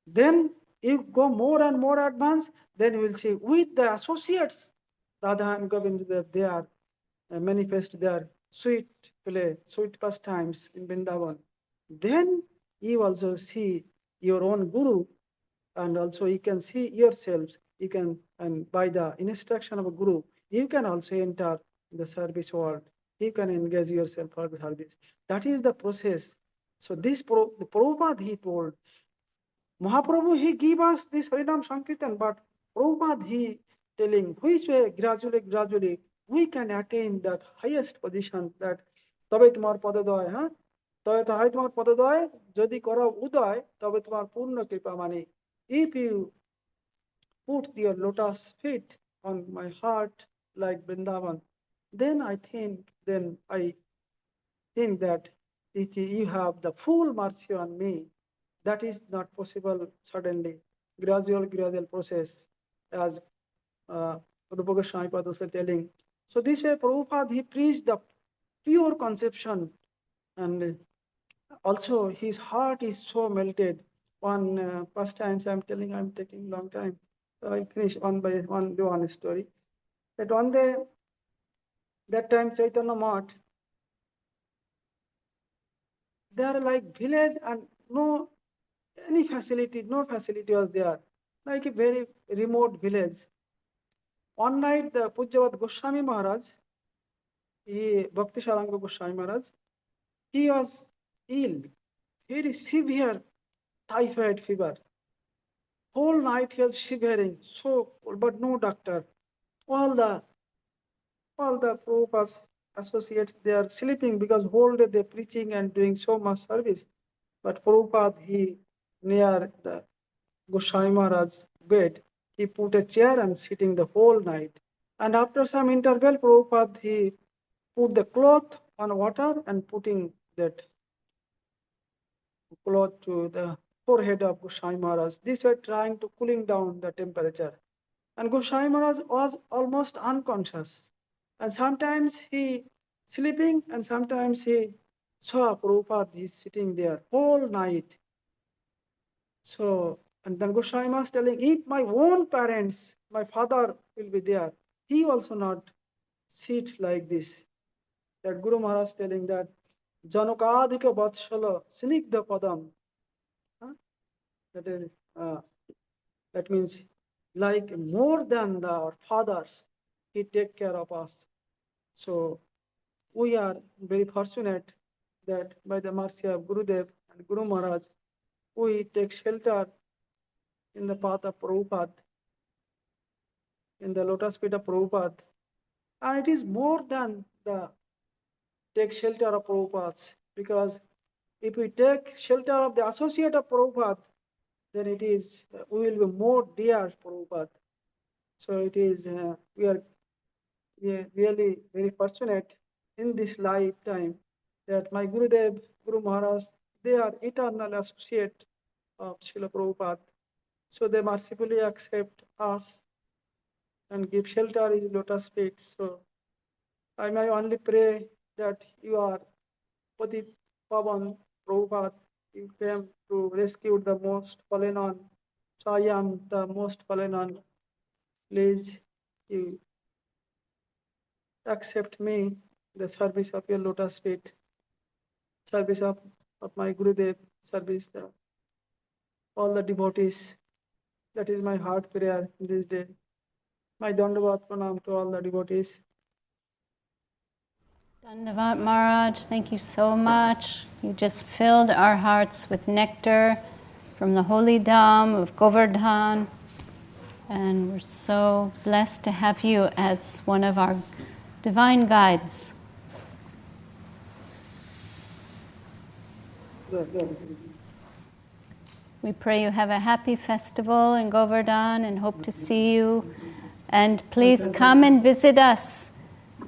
Then you go more and more advanced, then you will see with the associates, Radha and Govinda, they are manifest their sweet play, sweet pastimes in Vrindavan. Then you also see your own Guru, and also you can see yourselves. You can, and by the instruction of a Guru, you can also enter the service world. You can engage yourself for the service. That is the process. So this the Prabhupada he told, Mahaprabhu, he give us this Harinam Sankirtan, but Prabhupada, he telling which way gradually we can attain that highest position, that তবে তোমার পদদয়, হ্যাঁ, তবে তো হয় তোমার পদদয়, যদি করো উদয়, তবে তোমার পূর্ণ কৃপা, মানে if you put your lotus feet on my heart like Vrindavan, then I think that if you have the full mercy on me. That is not possible suddenly. Gradual process, as Rupa Goswami Pada was telling. So this way, Prabhupada, he preached the pure conception, and also his heart is so melted. One first times I'm telling, I'm taking long time. So I finish one by one, do one story. That one day, that time Chaitanya Math, they are like village and no facility was there, like a very remote village. One night, the Pujyavat Goswami Maharaj, Bhakti Saranga Goswami Maharaj, he was ill, very severe typhoid fever. Whole night he was shivering, so cold, but no doctor. All the Prabhupada's associates, they are sleeping because whole day they're preaching and doing so much service. But Prabhupada, he near the Goswami Maharaj's bed, he put a chair and sitting the whole night. And after some interval, Prabhupada, he put the cloth on water and putting that cloth to the forehead of Goswami Maharaj. This way trying to cooling down the temperature. And Goswami Maharaj was almost unconscious. And sometimes he sleeping and sometimes he saw Prabhupada, he's sitting there whole night. So, and then Goswami Maharaj telling, if my own parents, my father will be there, he also not sit like this. That Guru Maharaj telling that Janukadika Vatsala Sinigdha Padam. That means like more than our fathers, he take care of us. So we are very fortunate that by the mercy of Gurudev and Guru Maharaj, we take shelter in the path of Prabhupada, in the lotus feet of Prabhupada. And it is more than the take shelter of Prabhupada, because if we take shelter of the associate of Prabhupada, then it is, we will be more dear Prabhupada. So it is, we are really very fortunate in this lifetime that my Gurudev, Guru Maharaj, they are eternal associate of Srila Prabhupada. So they mercifully accept us and give shelter in lotus feet. So I may only pray that you are Pati Pavan Prabhupada, you came to rescue the most fallen on. So I am the most fallen on. Please, you accept me, the service of your lotus feet, service of my Gurudev, service all the devotees. That is my heart prayer this day. My Dandavat Pranam to all the devotees. Dandavat Maharaj, thank you so much. You just filled our hearts with nectar from the holy dham of Govardhan. And we're so blessed to have you as one of our divine guides. We pray you have a happy festival in Govardhan and hope to see you. And please come and visit us.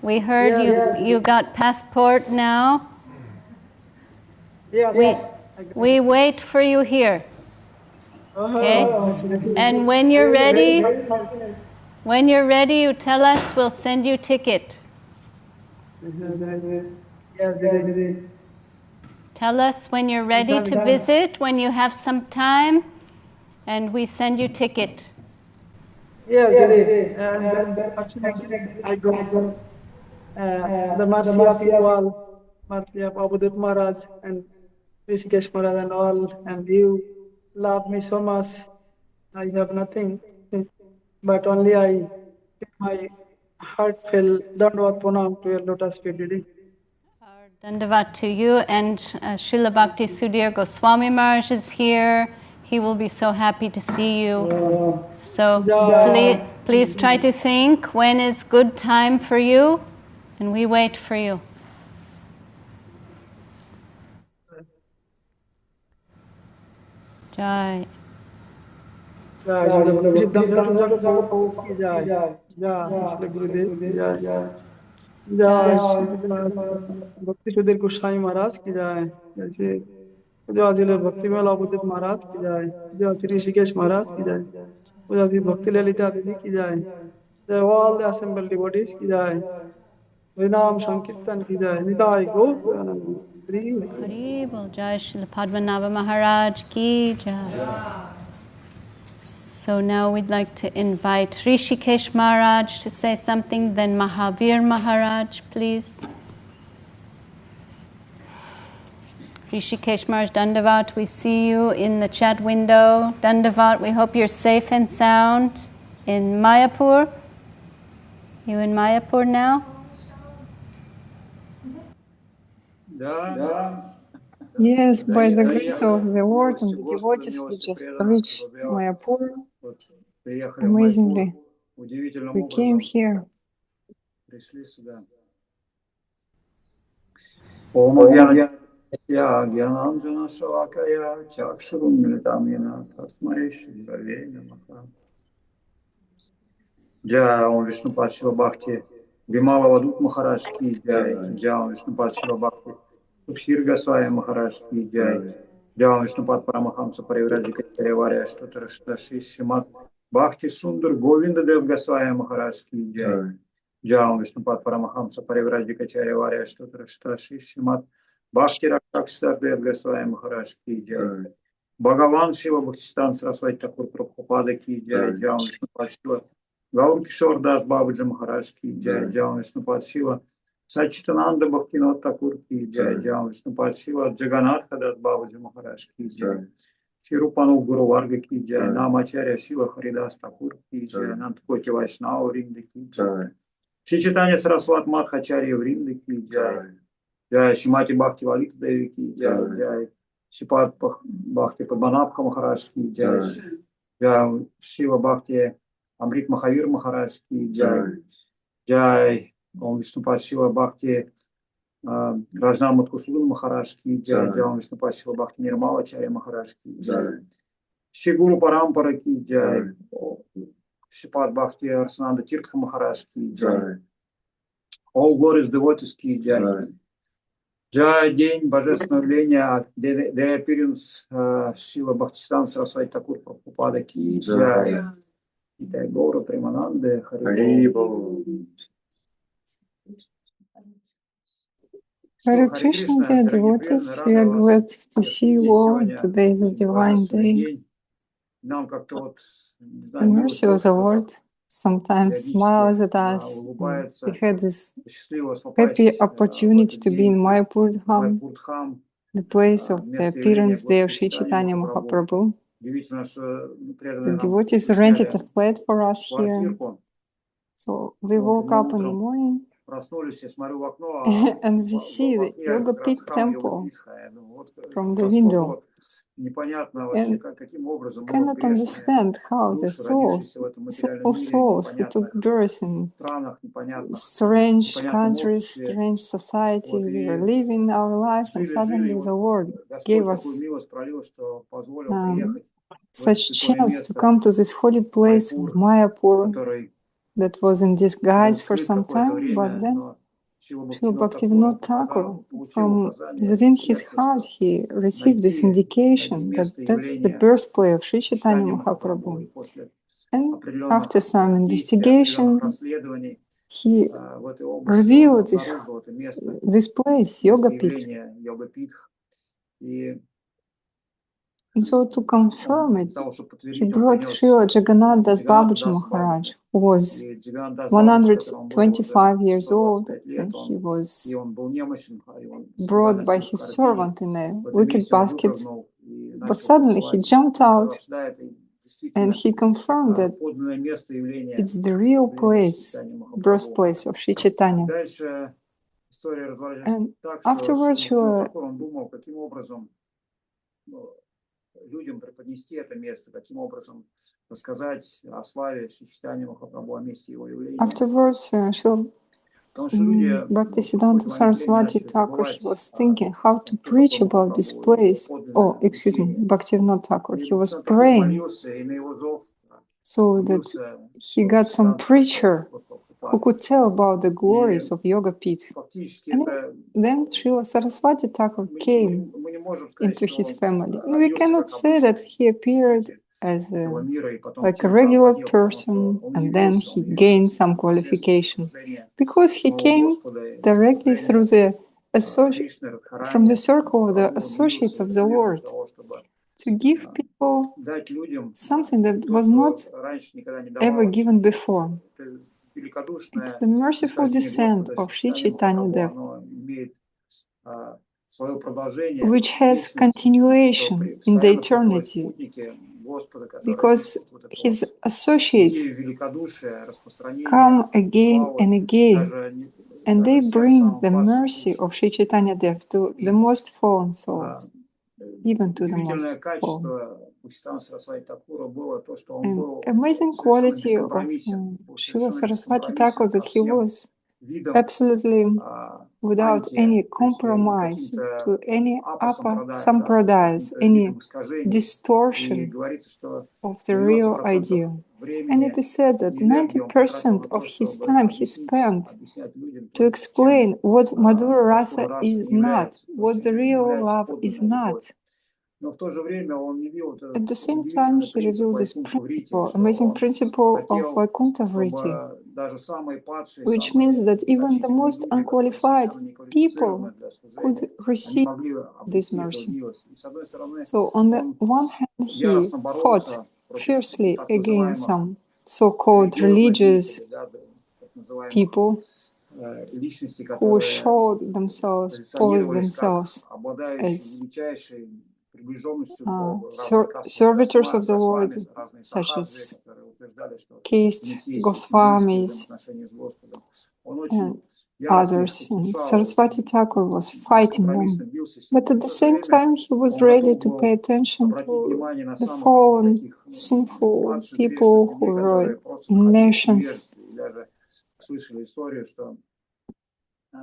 We heard you got passport now. We wait for you here. Okay? And when you're ready, you tell us, we'll send you ticket. Tell us when you're ready to visit, when you have some time, and we send you ticket. Yes, and I go the mercy of you all, mercy of Avadhut Maharaj and Hrishikesh Maharaj and all, and you love me so much. I have nothing, but only I give my heartfelt Dandavat Pranam to your lotus feet, Didi. Our Dandavat to you, and Srila Bhakti Sudhir Goswami Maharaj is here. he will be so happy to see you. Yeah. So Yeah. please try to think when is good time for you, and we wait for you. Jai. Jai Srila Bhaktisiddhanta Prabhupada ki jai. Jai Srila Gurudev ki jai. Jai Srila Bhakti Sudhir Goswami Maharaj ki jai. Jai Srila Bhakti Mela Avadhut Maharaj ki jai. Jai Sri Hrishikesh Maharaj ki jai. Jai Sri Bhakti Lalita Devi ki jai. Jai all the assembled devotees ki jai. Vinam Sankirtan ki jai. Nidai Gaur Pranam. Hari Bol. Jai Srila Padmanabha Maharaj ki jai. So now we'd like to invite Hrishikesh Maharaj to say something, then Mahavira Maharaj, please. Hrishikesh Maharaj, Dandavat, we see you in the chat window. Dandavat, we hope you're safe and sound in Mayapur. You in Mayapur now? Yes, by the grace of the Lord and the devotees, we just reached Mayapur. Amazingly, we came here. Jai Om Vishnupad Shiva Bhakti Vimal Avadhut Maharaj ki Jai. Jai Om Vishnupad Shiva Bhakti Subhir Goswami Maharaj ki Jai. Jai Om Vishnupad Paramahamsa Parivraджика Тереvarya Ashtotra Srimat Bhakti Sundar Govinda Dev Goswami Maharaj ki Jai. Jai Om Vishnupad Paramahamsa Parivraджика Terevarya Ashtotra Srimat Bhakti Rakshtar Dev Goswami Maharaj ki Jai. Bhagavan Shiva Bhaktisiddhanta Saraswati Thakura Prabhupada ki Jai. Jai Om Vishnupad Shiva Gaur Kishore Das Babaji Maharaj ki Jai. Jai Om Vishnupad Shiva Sachitananda Bhaktivinoda Thakur ki Jai. Jai Om Vishnupad Shiva Jagannath Das Babaji Maharaj ki Jai. Shri Rupanuga Guru Varga ki Jai. Namacharya Shiva Haridas Thakur ki Jai. Anantakoti Vaishnava Vrinda ki Jai. Shri Chaitanya Saraswati Madhacharya Vrinda ki Jai. Jai Srimati Bhakti Lalita Devi ki Jai. Jai Sripad Bhakti Padmanabha Maharaj ki Jai. Jai Shiva Bhakti Amrit Mahavira Maharaj ki Jai. Jai Om Vishnupad Shiva Bhakti Rajnamat Kusudan Maharaj ki Jai. Jai Om Vishnupad Shiva Bhakti Nirmala Charya Maharaj ki Jai. Shri Guru Parampara ki Jai. Sripad Bhakti Arsananda Tirtha Maharaj ki Jai. All glorious devotees ki Jai. Jai День Божественного явления, the appearance Шива Бхактисиддханта Сарасвати Thakura Prabhupada ki Jai. Jai Gaura Premanande Hari Bol. Hare Krishna, dear devotees, we are glad to see you all. Today is a divine day. The mercy of the Lord sometimes smiles at us. We had this happy opportunity to be in Mayapur Dham, the place of the appearance day of Sri Chaitanya Mahaprabhu. The devotees rented a flat for us here. So we woke up in the morning and we see the Yoga Peak temple from the window. And cannot understand how the souls, simple souls who took birth in strange countries, strange society, we were living our life, and suddenly the Lord gave us such chance to come to this holy place of Mayapur that was in disguise for some time, but then Srila Bhaktivinoda Thakur, from within his heart, he received this indication that that's the birthplace of Sri Chaitanya Mahaprabhu. And after some investigation, he revealed this place, Yoga Pit. And so to confirm it, he brought Srila Jagannath Das Babaji Maharaj, who was 125 years old, and he was brought by his servant in a wicker basket. But suddenly he jumped out and he confirmed that it's the real place, birthplace of Sri Chaitanya. And afterwards, людям преподнести это место, каким образом рассказать о славе Шри Чайтаньи Махапрабху, о месте его явления. Afterwards, Bhaktisiddhanta Saraswati Thakura, he was thinking how to preach about this place. Oh, excuse me, Bhaktivinoda Thakur. He was praying so that he got some preacher who could tell about the glories of Yoga Pith. And then Srila Saraswati Thakur came into his family. And we cannot say that he appeared as like a regular person and then he gained some qualification, because he came directly through from the circle of the associates of the Lord to give people something that was not ever given before. It's the merciful descent of Sri Chaitanya Dev, which has continuation in the eternity, because his associates come again and again, and they bring the mercy of Sri Chaitanya Dev to the most fallen souls, even to the most fallen. An amazing quality of Srila Saraswati Thakur that he was absolutely without any compromise to any apa-sampradayas, any distortion of the real idea. And it is said that 90% of his time he spent to explain what Madhura Rasa is not, what the real love is not. At the same time, he revealed this principle, amazing principle of Vaikuntha Vritti, which means that even the most unqualified people could receive this mercy. So on the one hand, he fought fiercely against some so-called religious people who showed themselves, posed themselves as servitors of the Lord, such as caste Goswamis and others. And Saraswati Thakur was fighting them. But at the same time, he was ready to pay attention to the fallen, sinful people who were in nations.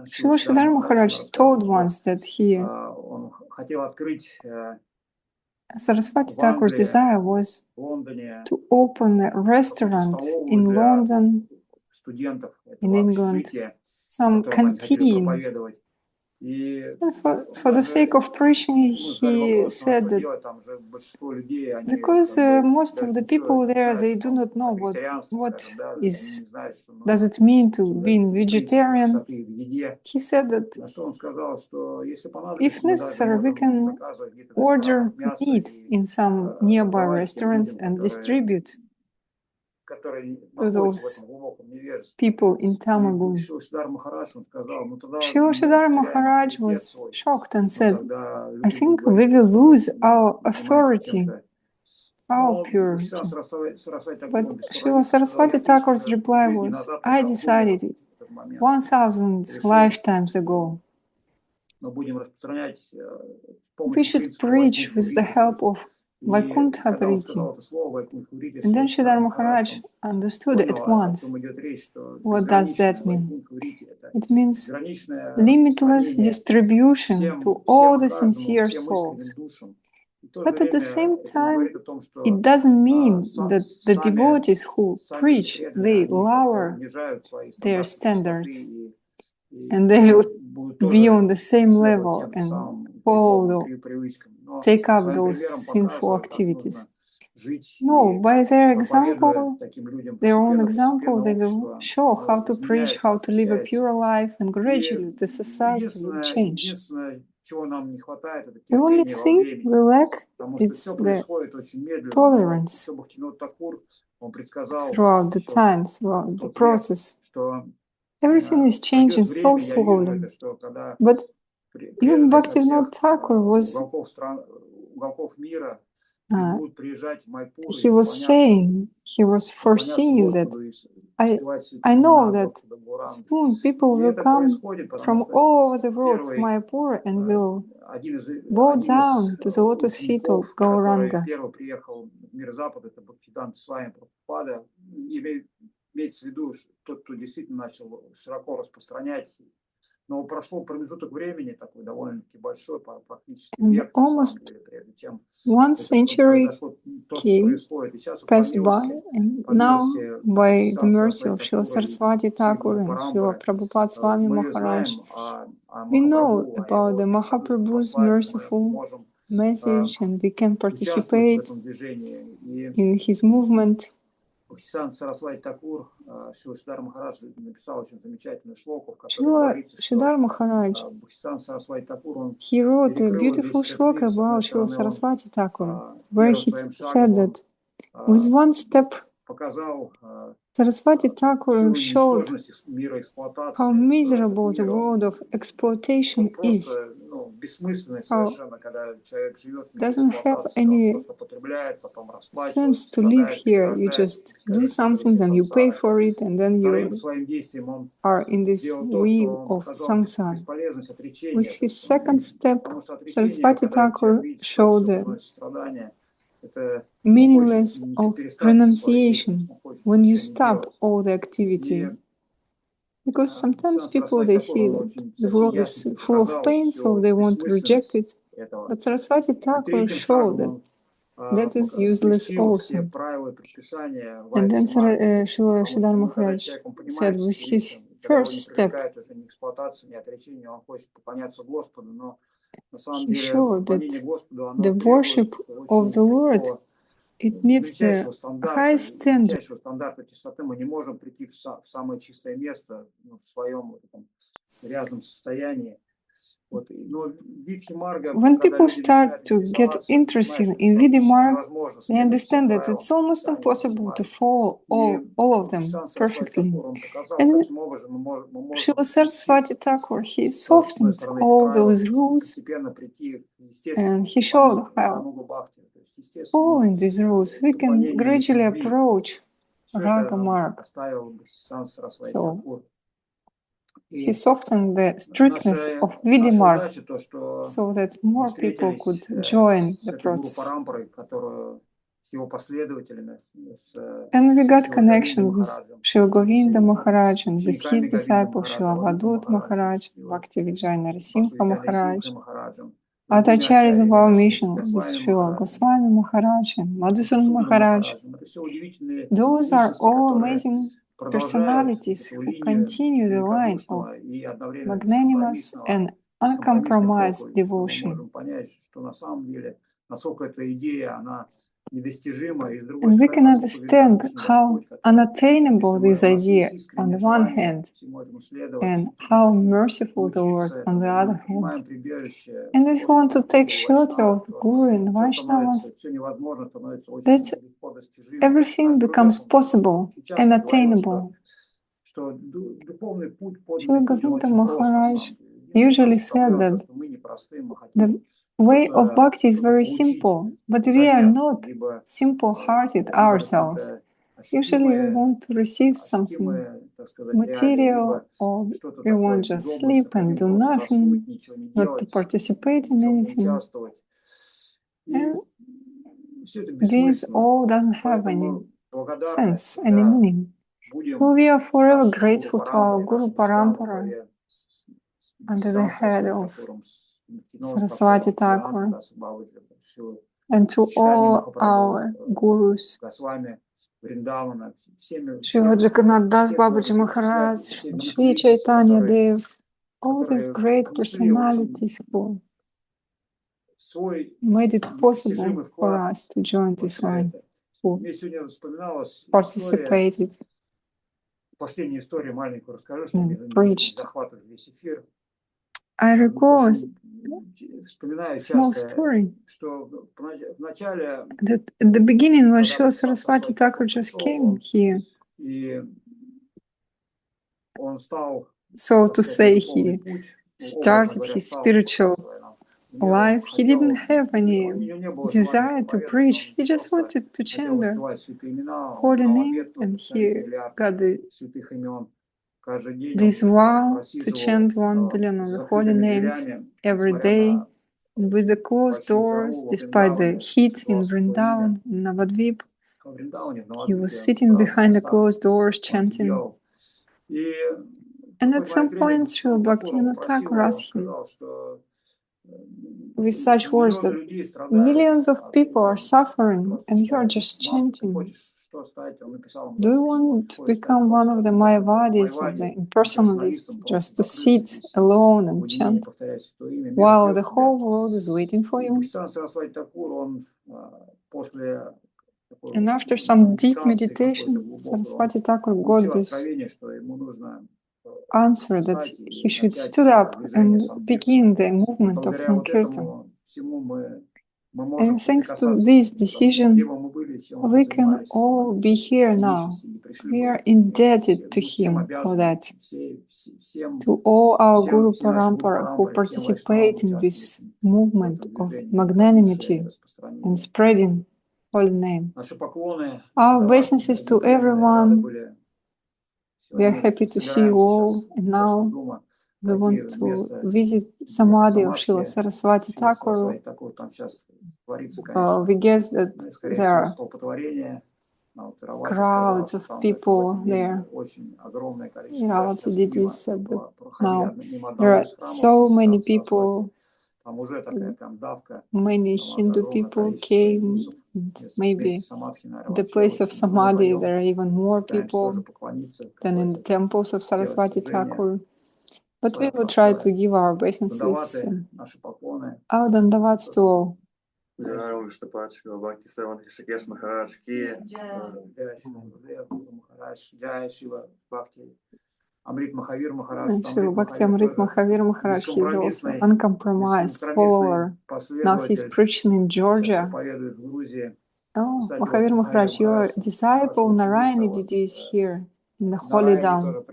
Srila Sridhar Maharaj told once that Saraswati Thakur's desire was to open a restaurant in London, in England, some canteen. And for the sake of preaching, he said that because most of the people there, they do not know what does it mean to be vegetarian. He said that if necessary, we can order meat in some nearby restaurants and distribute to those people in Tamagun. Srila Sridhar Maharaj was shocked and said, I think we will lose our authority, our purity. But Srila Saraswati Thakur's reply was, I decided it 1,000 lifetimes ago. We should preach with the help of Vaikuntha Vritti. And then Sridhar Maharaj understood at once. What does that mean? It means limitless distribution to all the sincere souls. But at the same time, it doesn't mean that the devotees who preach, they lower their standards and they will be on the same level and take up those sinful activities. No, by their example, their own example, they will show how to preach, how to live a pure life, and gradually the society will change. The only thing we lack is the tolerance throughout the time, throughout the process. Everything is changing so slowly. But even Bhaktivinoda Thakur was he was saying, he was foreseeing that I know that soon people will come from all over the world to Mayapur and will bow down to the lotus feet of Gauranga. Первый приехал в мир Запада, это Бхактисиддханта с вами Прабхупада. Имеется в виду, что тот, кто действительно начал широко распространять. Но прошло промежуток времени такой довольно-таки большой, практически век, на самом деле, прежде чем 1 century passed by, and now, by the mercy of Srila Saraswati Thakura and Srila Prabhupada Swami Maharaj, we know about the Mahaprabhu's merciful message, and we can participate in his movement. Saraswati Thakura, Srila Maharaj написал очень замечательную шлоку, в которой Srila говорится, что Maharaj, Saraswati Thakura, he wrote a beautiful shloka about Srila Saraswati Thakura, where he said that with one step Saraswati Thakura showed how miserable the world of exploitation is, how doesn't have any sense to live here. You just do something, then you pay for it, and then you are in this wheel of samsara. With his second step, Saraswati Thakura showed the meaningless of renunciation when you stop all the activity. Because sometimes people, they see that the world is full of pain, so they want to reject it. But Saraswati Thakura showed that that is useless also. And then Srila Maharaj said with his first step, he showed that the worship of the Lord, it needs the highest standard. When people start to get interested in Vidhi-marga, they understand that it's almost impossible to follow all of them perfectly. And Srila Saraswati Thakura, he softened all those rules, and he showed how following these rules we can gradually approach Raga Marga. So he softened the strictness of Vidhi-marga so that more people could join the process. And we got connection with Srila Govinda Maharaj and with his disciple Srila Avadhut Maharaj, Bhakti Vijay Narasimha Maharaj, other acharyas of our mission with Srila Goswami Maharaj and Madhusudan Maharaj. Those are all amazing personalities who continue the line of magnanimous and uncompromised devotion. And we can understand how unattainable this idea on the one hand, and how merciful the Lord on the other hand. And if we want to take shelter of the Guru and Vaishnavas, that everything becomes possible and attainable. Srila Govinda Maharaj usually said that the way of bhakti is very simple, but we are not simple-hearted ourselves. Usually we want to receive something material, or we want to just sleep and do nothing, not to participate in anything. And this all doesn't have any sense, any meaning. So we are forever grateful to our Guru Parampara under the head of Saraswati Thakura, and to all our gurus, Srila Jagannath Das Babaji Maharaj, Sri Chaitanya Dev, all these great personalities who made it possible for us to join this line, who participated and preached. I recall a small story that at the beginning, when Srila Saraswati Thakura just came here, so to say, he started his spiritual life. He didn't have any desire to preach. He just wanted to chant the holy name, and he got this vow to chant 1 billion of the holy names every day with the closed doors, despite the heat in Vrindavan, in Navadvip. He was sitting behind the closed doors chanting. And at some point, Srila Bhaktivinoda Thakur asked him with such words that millions of people are suffering and you are just chanting. Do you want to become one of the Mayavadis, of the impersonalists, just to sit alone and chant while the whole world is waiting for you? And after some deep meditation, Saraswati Thakur got this answer that he should stood up and begin the movement of Sankirtan. And thanks to this decision, we can all be here now. We are indebted to him for that. To all our Guru Parampara who participate in this movement of magnanimity and spreading holy name. Our obeisances to everyone. We are happy to see you all, and now we want to visit Samadhi of Srila Saraswati Thakur. We guess that there are crowds of people there. Lalita Didi said that now there are so many people. Many Hindu people came. Maybe the place of Samadhi, there are even more people than in the temples of Saraswati Thakur. But we will try to give our obeisances and our dandavats to all. Sripad, Bhakti, Hrishikesh, Maharaj ki. And Srila Bhakti Amrit Mahavira Maharaj, he is also uncompromised follower. Now he's preaching in Georgia. Oh, Mahavira Maharaj, your disciple Narayani Didi is here in the Holy Dham.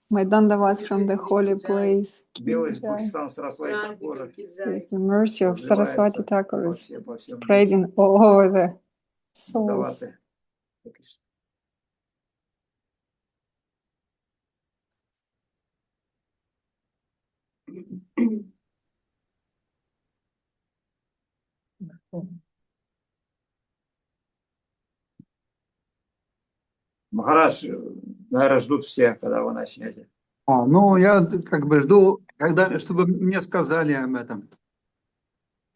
My dandavats from the holy place. The mercy of Saraswati Thakur is spreading all over the souls. Махарадж, наверное, ждут все, когда вы начнете. Ну, я как бы жду, чтобы мне сказали об этом.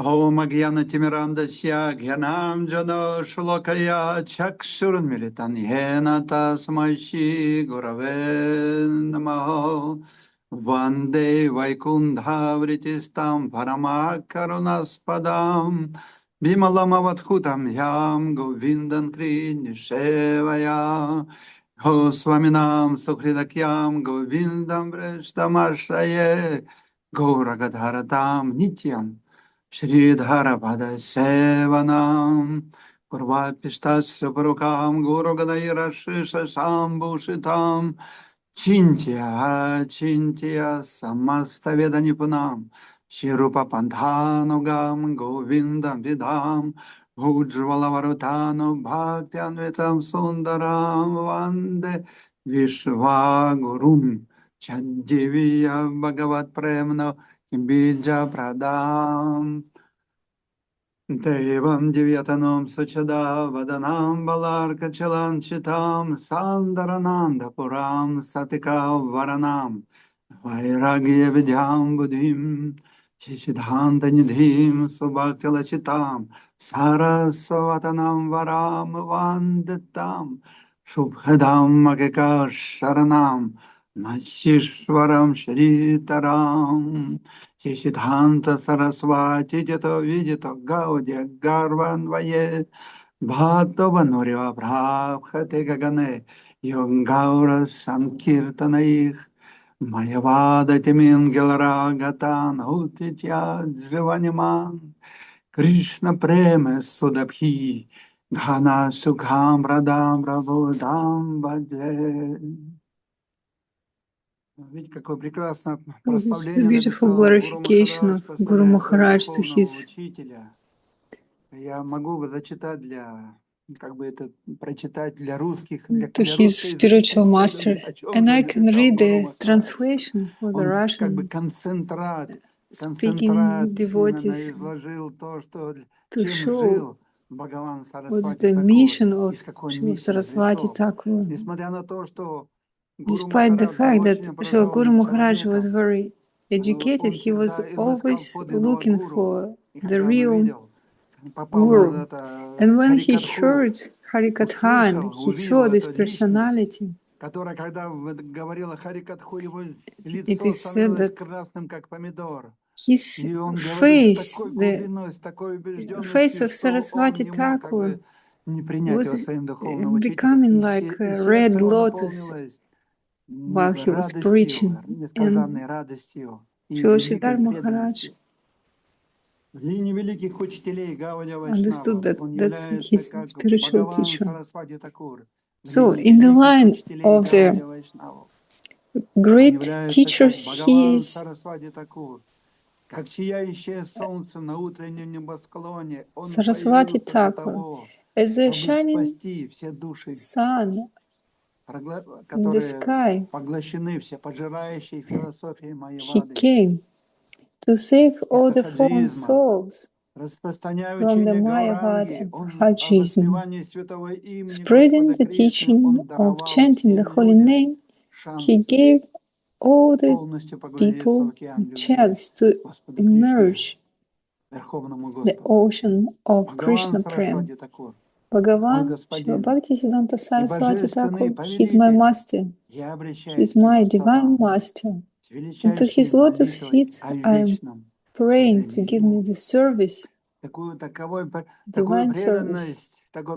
Om Agyana Timirandasya Gyanam Jano Shlokaya Chakshurun Militan Yena Tasmashi Gurave Namaho Vande Vaikundha Vritistam Paramakarunaspodam Bimalam Avadhutam Yam Govindan Kri Nishevaya Goswaminam Sukhridakyam Govindam Vrishtamashaye Gauragadharatam Nityam Shridhara Pada Sevanam Purvapishtasya Purukam Guru Gadayira Shisha Sambhushitam Chintya Chintya Samasta Vedanipunam Shirupa Panthanugam Govindam Vidam Ujjvala Bhakti Anvitam Sundaram Vande Vishwagurum Chadivya Bhagavat Premna Bija Pradam Devam Divyatanam Suchada Vadanam Balarka Chalanchitam Sandarananda Puram Satika Varanam Vairagya Vidyam Buddhim Shishidhanta Nidhim Subhaktilachitam Sarasvatanam Varam Vanditam Shubhadam Magika Sharanam Nashishwaram Shritaram Shishidhanta Saraswati Jato Vijato Gaudya Garvan Vaye Bhatovanurya Brabhate Gagane Yongaura Sankirtanaich Mayavada Timingilragatan Hutitya Jivaniman Krishna Prema Sudabhi Ghana Sukham Radam Prabodam Bhaje. This is a beautiful glorification of Guru Maharaj to his как бы это прочитать для русских, to для his spiritual русскоязычных master, преданных, о чем and же I can написал read Гуру the Махарадж. translation for the Он как бы Russian концентрат speaking именно devotees изложил то, что, to чем show жил Бхагаван what's Сарасвати the Такур, mission of из какой Srila миссии Saraswati пришел. Thakura. Несмотря на то, что Гуру Despite the Махарадж был fact that очень Srila Guru образованным Maharaj was человеком, very educated, он he was всегда искал always подлинного looking гуру. for И the когда он real увидел, попал guru. на это And when he Харикатху, heard Harikatha and услышал, he saw увидел this эту личность, personality, которая, когда говорила Харикатху, его it лицо is said становилось that красным, как помидор. his И он говорил с face, такой the глубиной, с такой face убежденностью, of что он Saraswati не мог как Thakura бы не принять was его своим духовным учителем. becoming И like a сердце red его lotus наполнилось while he was радостью, preaching. несказанной And радостью и Srila великой Sridhar Maharaj преданностью. В линии великих учителей Гаудия understood Вайшнавов that он that's является his как spiritual Бхагаван teacher. Сарасвати Такур. В So, линии in the великих line учителей of the Гаудия Вайшнавов он great является как teachers, he Бхагаван is Сарасвати Такур. Как сияющее солнце на утреннем небосклоне, он Saraswati появился для Thakura. того, As a чтобы shining спасти все души, sun in the которые sky, поглощены все пожирающей философией he Майявады, came to save и all the fallen сахаджизма, souls распространяя from the учение Mayavad Гауранги, and он о Sahajism, воспевании святого имени spreading Господа the Кришны, teaching он of даровал chanting the всем holy людям name. He шанс gave all the полностью погрузиться в people океан любви chance to Господу Кришне, emerge Верховному the Господу. ocean of Бхагаван Krishna Prem. Сарасвати Такур, мой Bhagavan, Srila господин, Bhaktisiddhanta и Saraswati божественный Thakur, he's my повелитель, master, я обращаюсь he's к его my divine стопам master. с And to his величайшей lotus молитвой feet, о I am вечном praying to служении give me ему. the service, Такую divine service.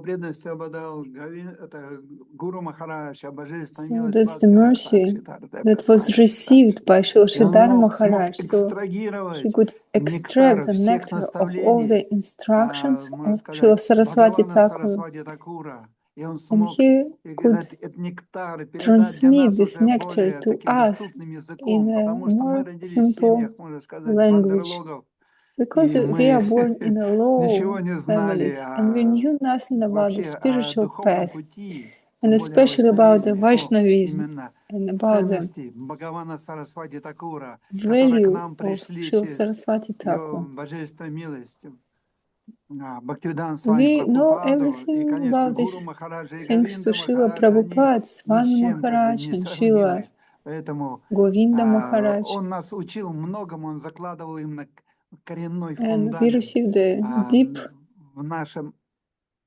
преданностью обладал Гуру Махарадж, о божественной So милости that's the Бхакти Расах mercy Шитар that was received by Srila И он Sridhar смог Maharaj, so he экстрагировать could extract нектар the всех nectar of all the наставлений, instructions можно of Srila сказать, Saraswati Бхагавана Thakur, Сарасвати Такура. И он and смог he could этот нектар передать для transmit нас this уже nectar более to таким us доступным in языком, a потому что мы more родились в simple семьях, можно сказать, language. бандерлогов, Because и we are мы born in a ничего low не знали families and we knew nothing about the вообще о spiritual духовном path, пути, and тем более о especially about the вайшнавизме, Vaishnavism именно and about the ценности Бхагавана Сарасвати Такура, которые к value нам of пришли Srila через Saraswati Thakur. ее божественную милость, Бхактивиданта с вами We know Прабхупаду, и, everything конечно, about Гуру this Махараджа и thanks to Говинда Srila Махараджа, они Prabhupada, ни с Swami чем как бы Maharaj, не and Srila сравнимы. Поэтому Govinda Maharaj. он нас учил многому, он закладывал именно коренной And we фундамент received a deep в нашем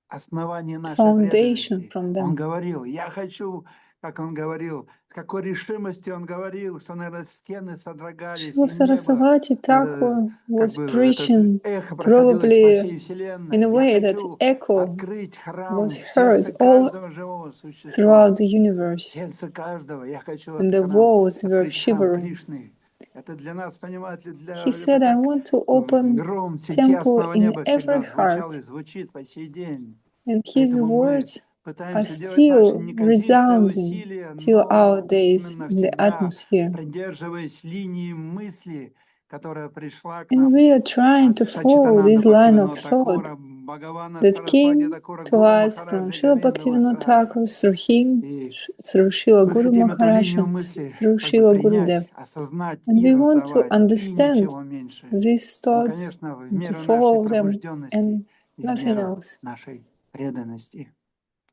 основании нашей foundation преданности. from Он them. говорил, я хочу, как он говорил, с какой решимостью он говорил, что, наверное, стены содрогались, Srila и небо, Saraswati Thakur как was бы этот preaching эхо проходилось по probably всей Вселенной. in a Я way that хочу echo открыть was храм в heard сердце all каждого живого существа. throughout the В universe, сердце каждого. Я хочу and the храм, walls were открыть храм shivering. Кришны. Это для нас, понимаете, He это said, I как want to open гром temple ясного in неба всегда every звучал и heart, звучит по сей день. and his Поэтому мы words are пытаемся делать наши still неказистые resounding усилия, till our но days именно in the всегда atmosphere. придерживаясь линии мысли, которая пришла к And нам we are trying от to follow Сачитананда this line of Бхактивинода thought Thakura, Бхагавана that Сарасвати came Такура, to Гуру us from Махараджа и Srila Говинда Bhaktivinoda Махараджа. Thakur, through him, И through Srila мы Guru хотим эту Maharaj, линию and мысли through как бы Srila принять, Gurudev. осознать And и we want to раздавать, и understand ничего меньше. these Ну, thoughts конечно, в and to меру нашей follow them пробужденности and и в nothing меру else, нашей преданности.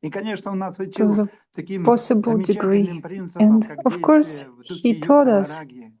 И, конечно, он нас to учил the таким possible замечательным degree. принципам, And как of course, действие в he духе taught us юкта-вараги.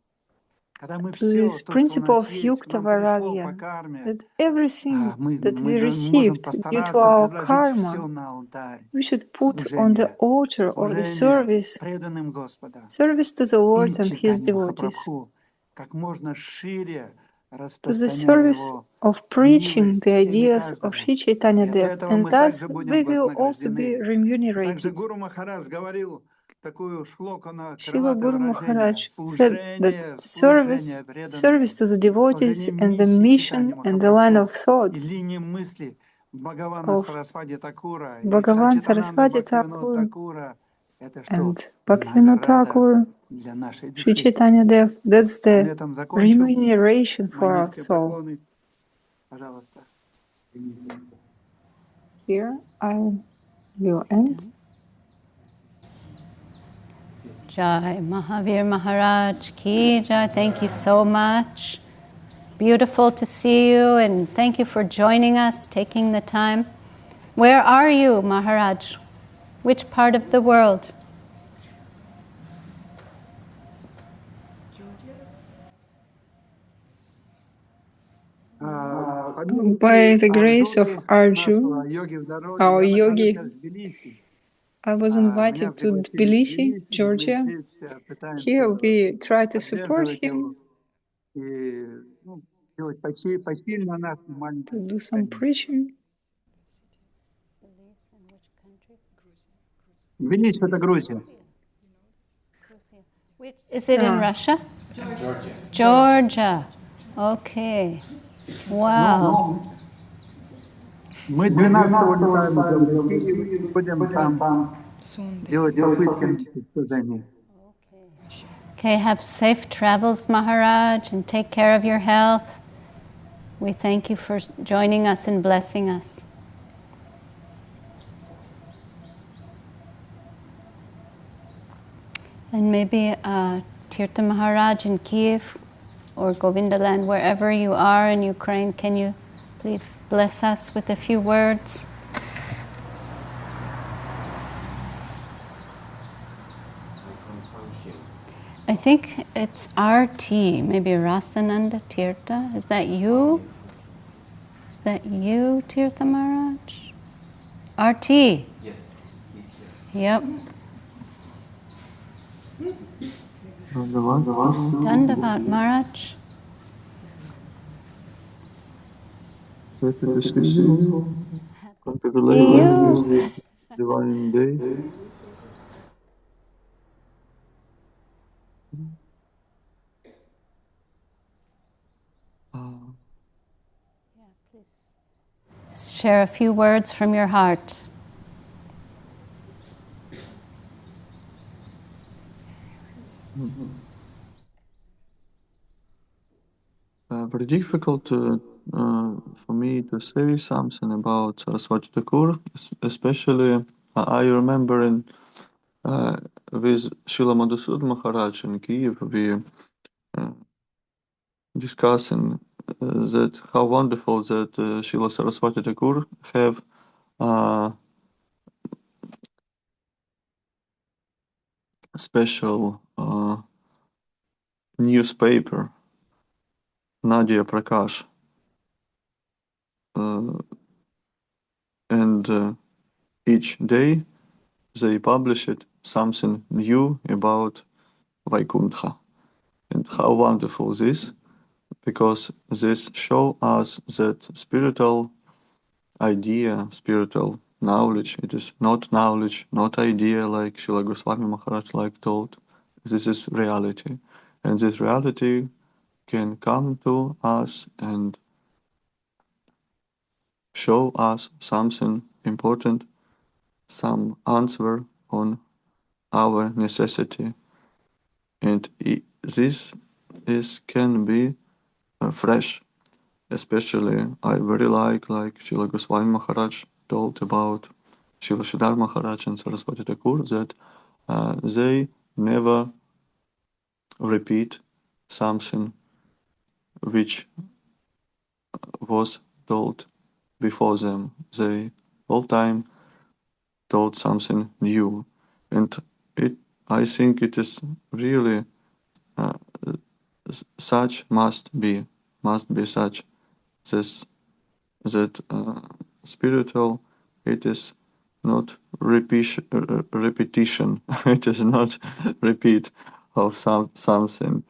Когда мы to все, this то, что у principle нас of есть, к yukta нам пришло по vairagya, карме, that everything мы that we можем received due to постараться our предложить все karma, на алтарь we should put on the служения, altar of the service преданным Господа to the Lord и and His читание devotees, Махапрабху, как можно шире to the распространяя service его of preaching милость the всем и ideas of каждому. Sri Chaitanya И за Dev, этого and мы thus также будем we will also be вознаграждены. Также remunerated. Гуру Махарадж говорил такую шлоку на Srila крылатое Guru выражение: Maharaj said that служение service преданным, to the devotees служение and the миссии читания mission and the line of Махапрабху thought и линии мысли Бхагавана of Сарасвати Такура и Bhagavan Сачитананда Saraswati Бхактивинода Thakur Такура — это что? and Bhaktivinoda Награда Thakur, для нашей Sri души. Chaitanya Dev. That's Я на the этом закончу. remuneration Мои for our низкие soul. поклоны. Пожалуйста. Извините. Here I will end. Jai Mahavir Maharaj Ki Jai. Thank you so much. Beautiful to see you, and thank you for joining us, taking the time. Where are you, Maharaj? Which part of the world? By the grace of Arjun, our yogi, I was invited to Tbilisi, Georgia. Here we try to support him, to do some preaching. Тбилиси — это Грузия. Is it in Russia? Georgia. Okay. Wow. Мы 12-го летаем уже в Россию, будем там делать попытки за ним. Okay, have safe travels, Maharaj, and take care of your health. We thank you for joining us and blessing us. And maybe Tirtha Maharaj in Kiev or Govindaland, wherever you are in Ukraine, can you please bless us with a few words? I think it's RT, maybe Rasananda Tirtha. Is that you? Is that you, Tirtha Maharaj? RT? Yes, he's here. Yep. Dandavat, Maharaj. Happy to see you. Congratulations with divine day. Yeah, please share a few words from your heart. Very difficult for me to say something about Saraswati Thakur, especially I remember with Srila Madhusud Maharaj in Kiev, we discussing that how wonderful that Srila Saraswati Thakur have special newspaper, Nadia Prakash, and each day they publish it something new about Vaikuntha. And how wonderful this, because this show us that spiritual idea, spiritual knowledge, it is not knowledge, not idea like Srila Goswami Maharaj told. This is reality. And this reality can come to us and show us something important, some answer on our necessity. And this can be fresh. Especially, I very like Srila Goswami Maharaj told about Srila Sridhar Maharaj and Saraswati Thakur, that they never repeat something which was told before them. They all time told something new, and I think it is really such must be such that spiritual, it is not repetition. It is not repeat of something.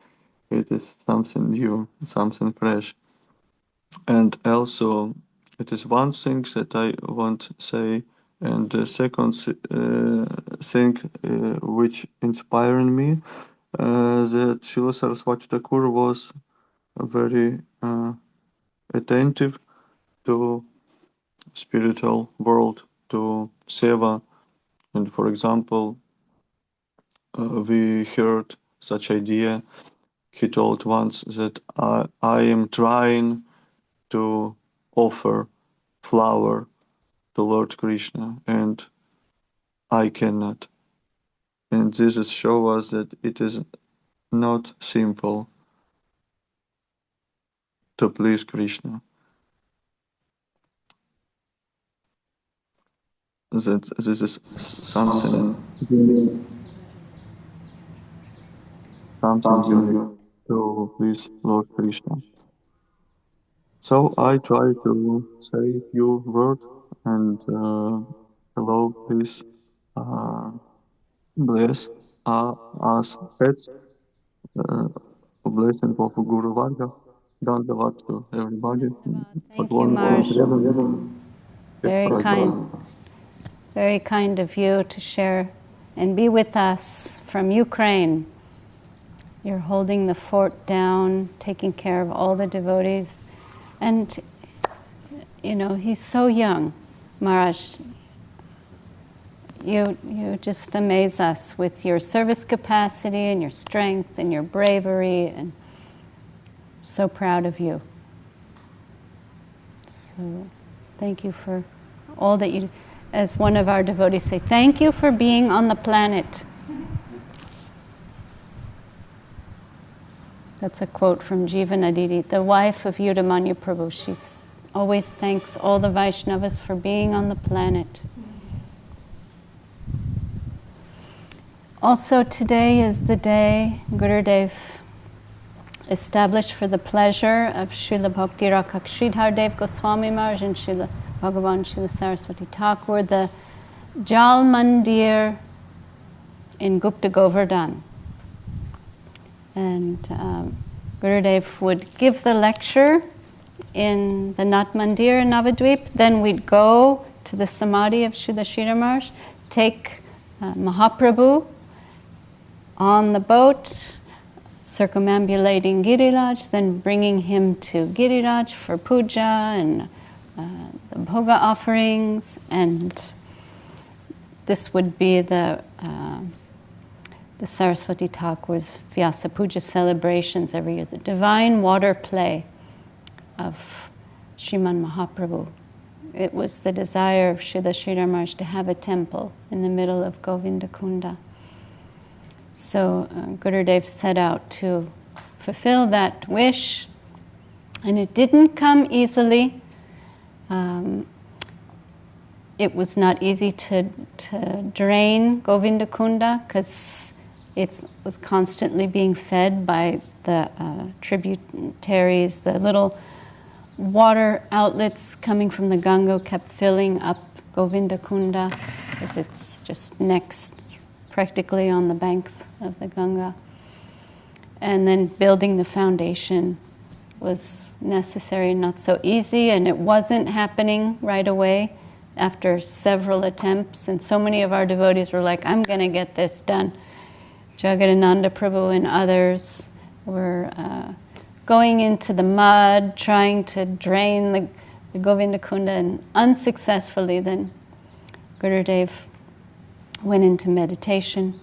It is something new, something fresh. And also, it is one thing that I want to say, and the second thing which inspired me, that Srila Saraswati Thakur was very attentive to spiritual world, to seva. And for example, we heard such idea. He told once that I am trying to offer flower to Lord Krishna, and I cannot. And Jesus shows us that it is not simple to please Krishna. That this is something unique to please Lord Krishna. So I try to say a few words, and hello, please bless us pets, blessing of Guru Varga. Dandavat to everybody. Thank you, Maharaj. Very kind. Very kind of you to share and be with us from Ukraine. You're holding the fort down, taking care of all the devotees. And, you know, he's so young, Maharaj. You just amaze us with your service capacity and your strength and your bravery, and so proud of you. So thank you for all that you do. As one of our devotees say, thank you for being on the planet. That's a quote from Jivanadidi, the wife of Yudhamanya Prabhu. She always thanks all the Vaishnavas for being on the planet. Also today is the day Gurudev established for the pleasure of Srila Bhakti Rakshak Sridhar Dev Goswami Maharaj and Srila Bhagavan Srila Saraswati Thakura, the Jal Mandir in Gupta Govardhan. And Gurudev would give the lecture in the Nat Mandir in Avadhut. Then we'd go to the Samadhi of Srila Sridhar Maharaj, take Mahaprabhu on the boat, circumambulating Giriraj, then bringing him to Giriraj for puja and the bhoga offerings. And this would be the Saraswati Thakura's Vyasa Puja celebrations every year, the divine water play of Sriman Mahaprabhu. It was the desire of Srila Sridhar Maharaj to have a temple in the middle of Govinda Kunda. So Gurudev set out to fulfill that wish, and it didn't come easily. It was not easy to drain Govinda Kunda because it was constantly being fed by the tributaries. The little water outlets coming from the Ganga kept filling up Govinda Kunda because it's just next, practically on the banks of the Ganga. And then building the foundation was necessary, not so easy, and it wasn't happening right away after several attempts. And so many of our devotees were like, I'm going to get this done. Jagadananda Prabhu and others were going into the mud, trying to drain the Govinda Kunda, and unsuccessfully. Then Gurudev went into meditation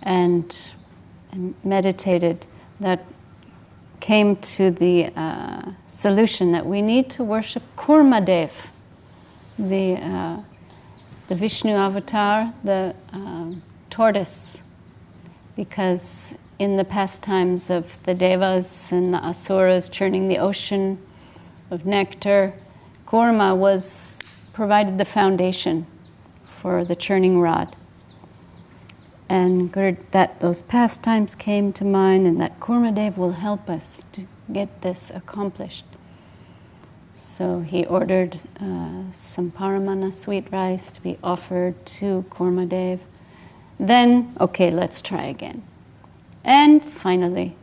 and meditated. That came to the solution that we need to worship Kurmadev, the Vishnu avatar, the tortoise, because in the pastimes of the Devas and the Asuras churning the ocean of nectar, Kurma provided the foundation for the churning rod. And those pastimes came to mind, and that Kurmadev will help us to get this accomplished. So he ordered some paramana, sweet rice, to be offered to Kurmadev. Then, okay, let's try again. And finally,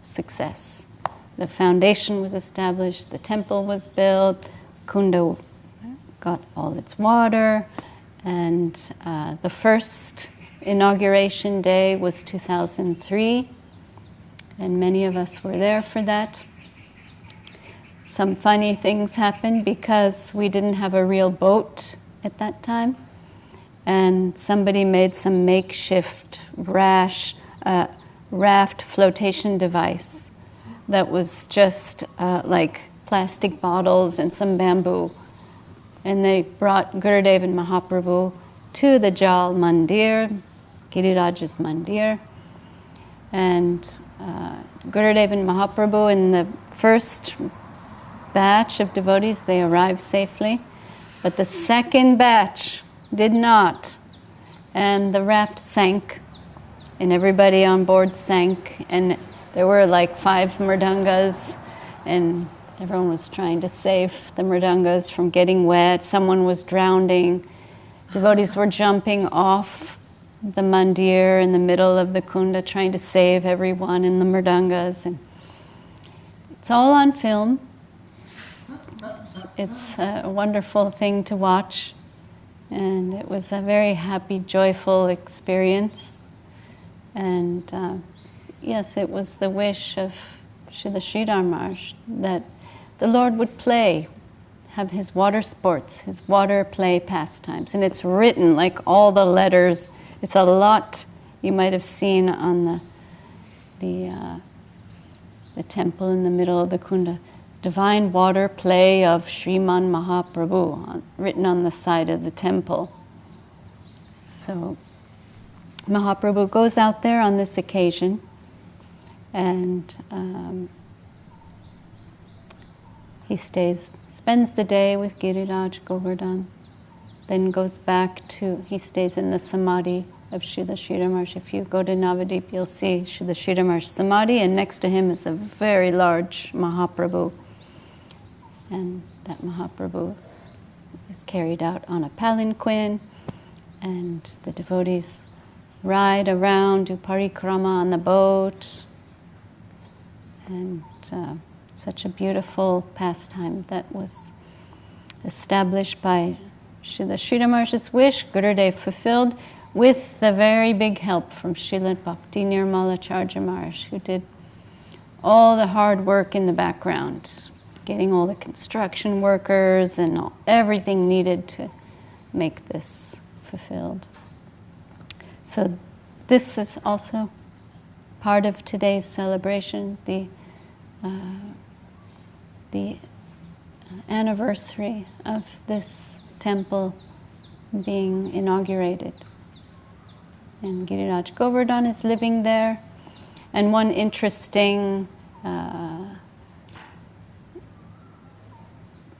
success. The foundation was established, the temple was built, Kunda got all its water, and the first inauguration day was 2003, and many of us were there for that. Some funny things happened because we didn't have a real boat at that time, and somebody made some makeshift raft flotation device that was just like plastic bottles and some bamboo. And they brought Gurudev and Mahaprabhu to the Jal Mandir, Giriraj's Mandir. And Gurudev and Mahaprabhu, in the first batch of devotees, they arrived safely. But the second batch did not. And the raft sank, and everybody on board sank. And there were like 5 mridangas, and everyone was trying to save the mridangas from getting wet. Someone was drowning. Devotees were jumping off the mandir in the middle of the kunda, trying to save everyone in the mridangas. And it's all on film. It's a wonderful thing to watch. And it was a very happy, joyful experience. And yes, it was the wish of Srila Sridhar Maharaj that the Lord would play, have his water sports, his water play pastimes. And it's written like all the letters. It's a lot you might have seen on the temple in the middle of the kunda. Divine water play of Sriman Mahaprabhu, written on the side of the temple. So Mahaprabhu goes out there on this occasion, and he spends the day with Giriraj Govardhan, then goes back he stays in the samadhi of Srila Sridhar Maharaj. If you go to Navadip, you'll see Srila Sridhar Maharaj's samadhi, and next to him is a very large Mahaprabhu. And that Mahaprabhu is carried out on a palanquin, and the devotees ride around, do parikrama on the boat, and such a beautiful pastime that was established by Srila Sridhar Maharaj's wish. Gurudev fulfilled with the very big help from Srila Bhakti Nirmalacharya Maharaj, who did all the hard work in the background, getting all the construction workers and everything needed to make this fulfilled. So this is also part of today's celebration, the anniversary of this temple being inaugurated. And Giriraj Govardhan is living there. And one interesting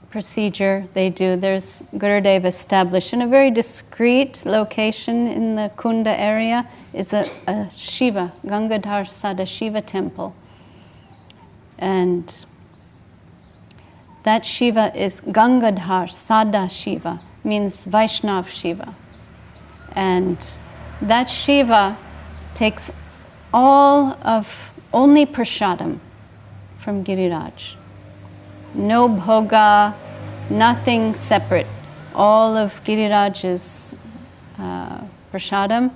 procedure they do, there's Gurudev established in a very discreet location in the Kunda area, is a Shiva, Gangadhar Sadashiva temple. And that Shiva is Gangadhar Sadashiva, means Vaishnav Shiva. And that Shiva takes only prasadam from Giriraj. No bhoga, nothing separate. All of Giriraj's prasadam,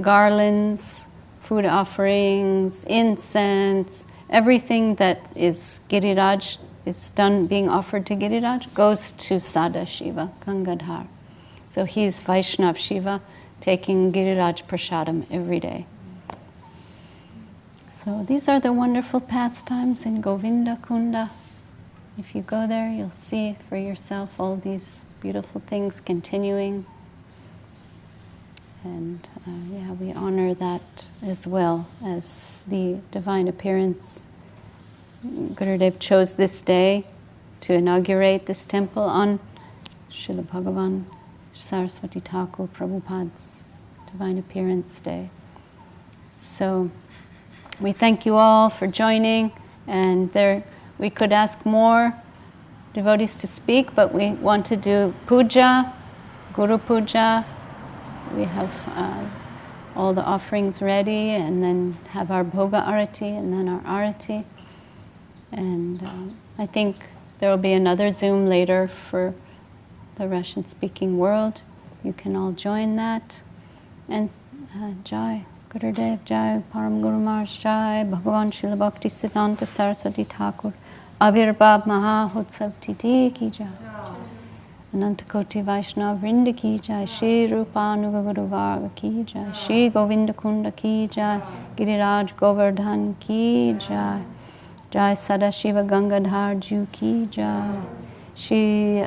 garlands, food offerings, incense, everything that is Giriraj, is being offered to Giriraj, goes to Sadashiva, Gangadhar. So he's Vaishnav Shiva, taking Giriraj prasadam every day. So these are the wonderful pastimes in Govinda Kunda. If you go there, you'll see for yourself all these beautiful things continuing. And we honor that as well as the divine appearance. Gurudev chose this day to inaugurate this temple on Srila Bhagavan Saraswati Thakur Prabhupada's divine appearance day. So we thank you all for joining, and we could ask more devotees to speak, but we want to do puja, Guru Puja. We have all the offerings ready, and then have our Bhoga Arati, and then our Arati. And I think there will be another Zoom later for the Russian-speaking world. You can all join that. And Jai Gurudev, Jai Param Guru Maharaj, Jai Bhagavan Srila Bhaktisiddhanta Saraswati Thakur, Avirbhav Mahahotsav Titi Ki Jai, Ananta Koti Vaishnav Vrinda Ki Jai, Shri Rupanuga Guru Varga Ki Jai, Shri Govinda Kunda Ki Jai, Giriraj Govardhan Ki Jai, Jai Sadashiva Gangadhar Ju Ki Jai, Shri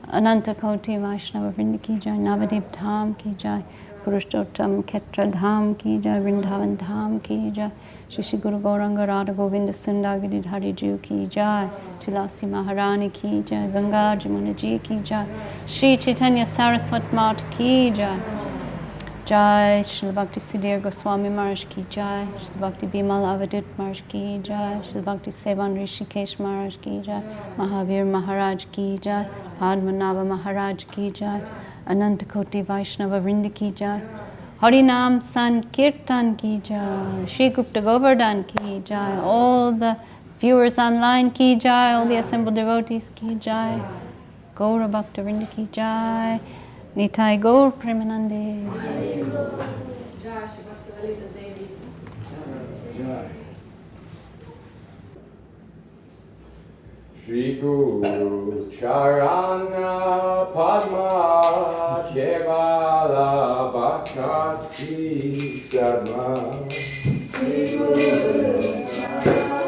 Ananta Koti Vaishnava Vrinda ki jai, Navadip Dham ki jai, Purushottam Ketra Dham ki jai, Vrindavan Dham ki jai, Shri Guru Gauranga Radha Govinda Sundar Hari Ju ki jai, Tulasi Maharani ki jai, Ganga Jamuna ji ki jai, Shri Chaitanya Saraswati Mat ki jai, Jai Srila Bhaktisiddhanta Goswami Maharaj ki jai, Srila Bhakti Bimal Avadhut Maharaj ki jai, Srila Bhakti Sevan Hrishikesh Maharaj ki jai, Mahavira Maharaj ki jai, Padmanabha Maharaj ki jai, Ananta Koti Vaishnava Vrinda ki jai, Harinam Sankirtan ki jai, Shri Gupta Govardhan ki jai, all the viewers online ki jai, all the assembled devotees ki jai, Gaura Bhakta Vrinda ki jai, Nitai Gaur Premanande. Jai Shri Bhakti Lalita Devi. Shri Guru Charana Padma Kevala Bhakti Sarma Shri Guru Charana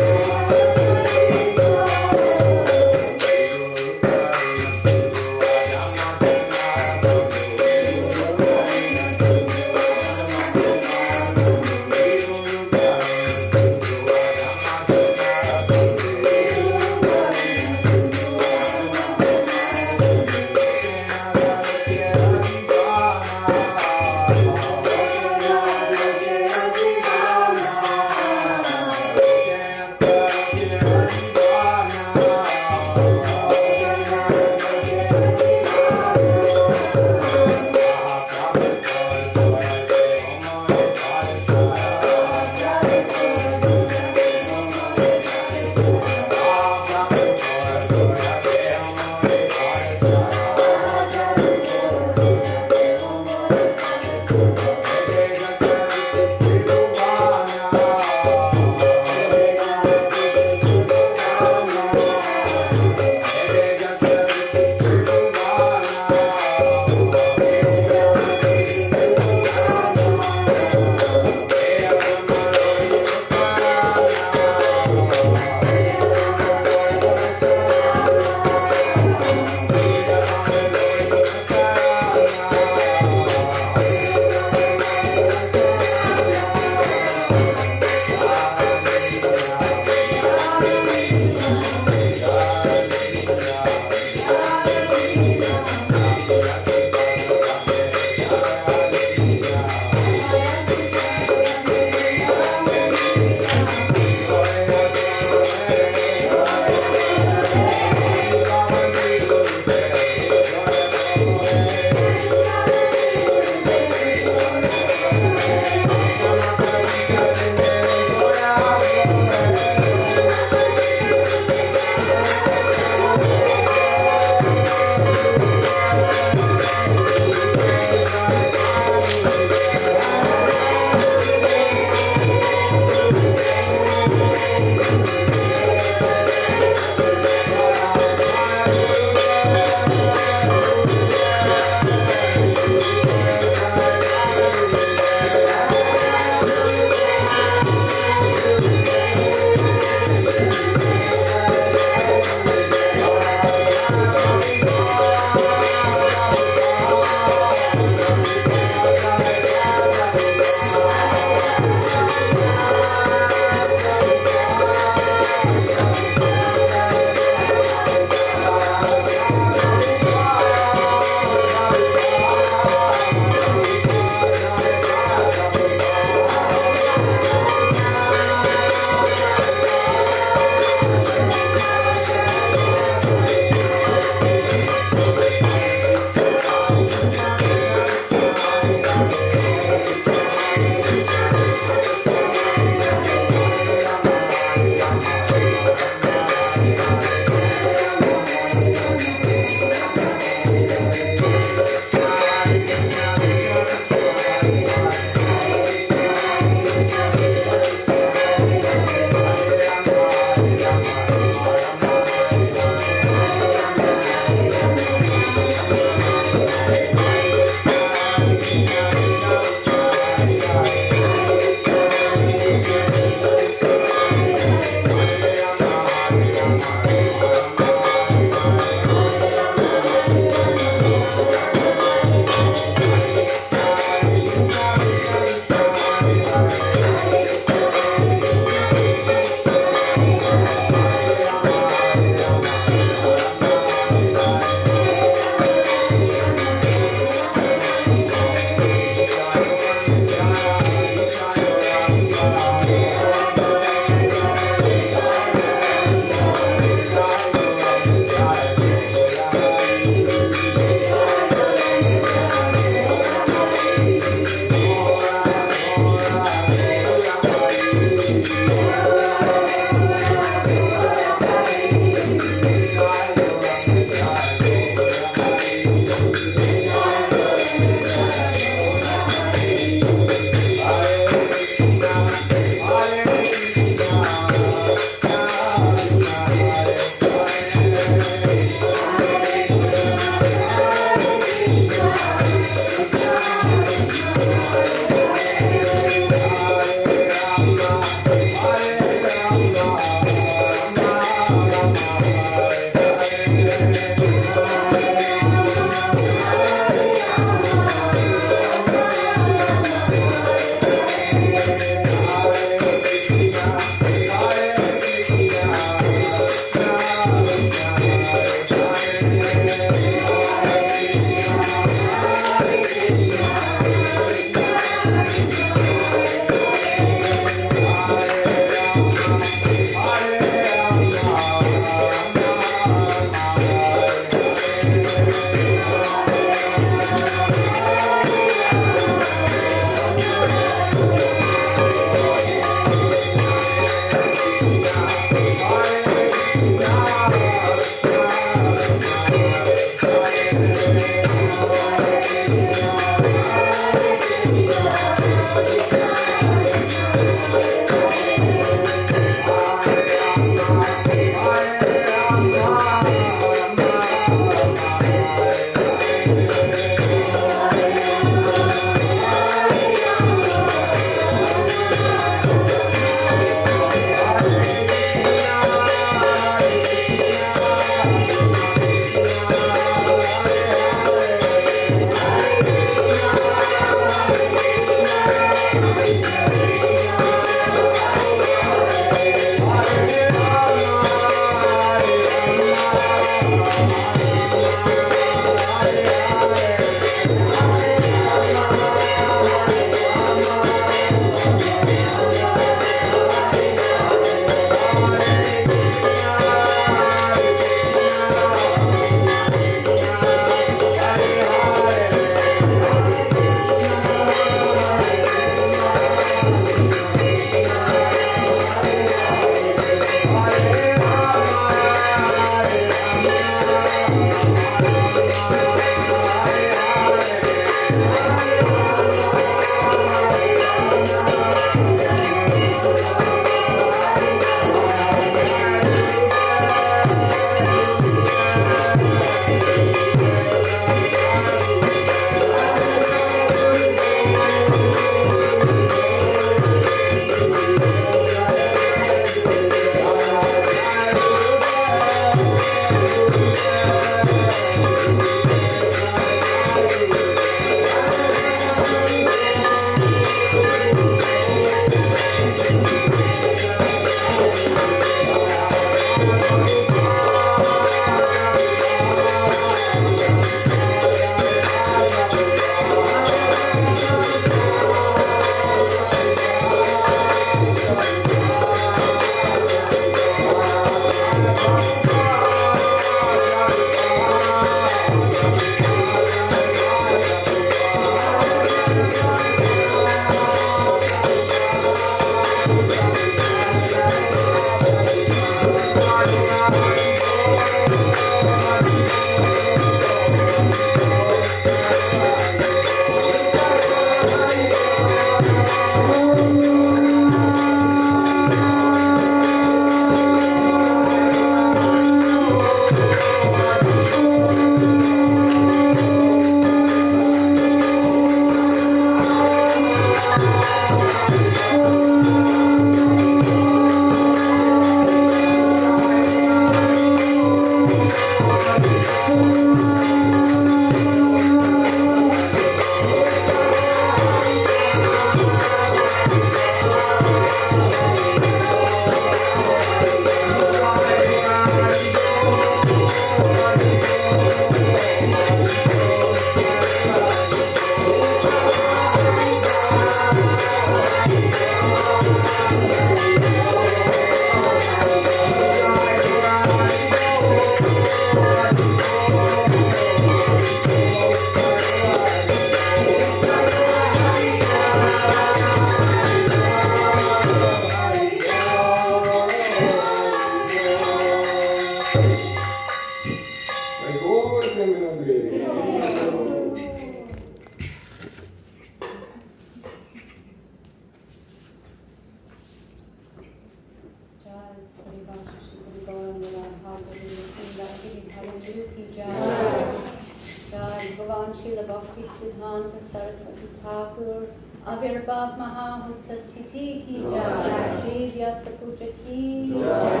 Srila Bhaktisiddhanta Saraswati Thakur Avirbhav Mahahutsatiti ki jai, Shri Vyasa Puja ki jai,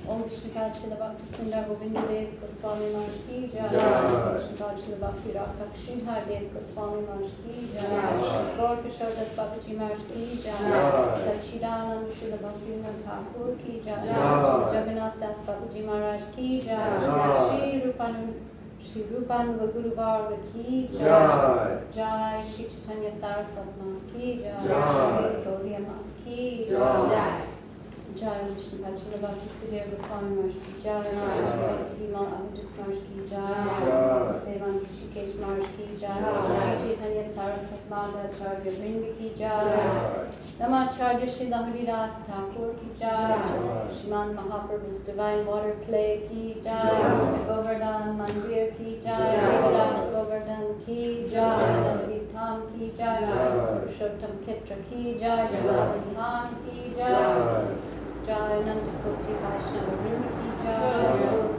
Om Vishnukad Srila Bhakti Sundar Govindadev Goswami Maharaj ki jai, Vishnukad Srila Bhakti Rakshak Sridhar Dev Goswami Maharaj ki jai, Gaur Kishore Das Babaji Maharaj ki jai, Sachidanand Srila Bhaktivinoda Thakur ki jai, Jagannath Das Babaji Maharaj ki jai, Shri Rupanuga Guru Varga ki jai, Jai Shri Chaitanya Saraswati Mat ki jai, Shri Gaudiya Mat ki jai, Jai Vishnupad Srila Bhaktisiddhanta Goswami Maharaj ki jai, Shri Avadhut Maharaj ki jai, Sevan Hrishikesh Maharaj ki jai, Shri Chaitanya Saraswati Madhacharya Vrinda ki jai, Namacharya Shri Laharidas Thakur ki jai, Shriman Mahaprabhu's Divine Water Play ki jai, Govardhan Mandir ki jai, Raj Govardhan ki jai, Nandvi Tham ki jai, Purushottam Ketra ki jai, Javadhan ki jai, Jai Nandakoti Vaishnava Vrinda ki jai,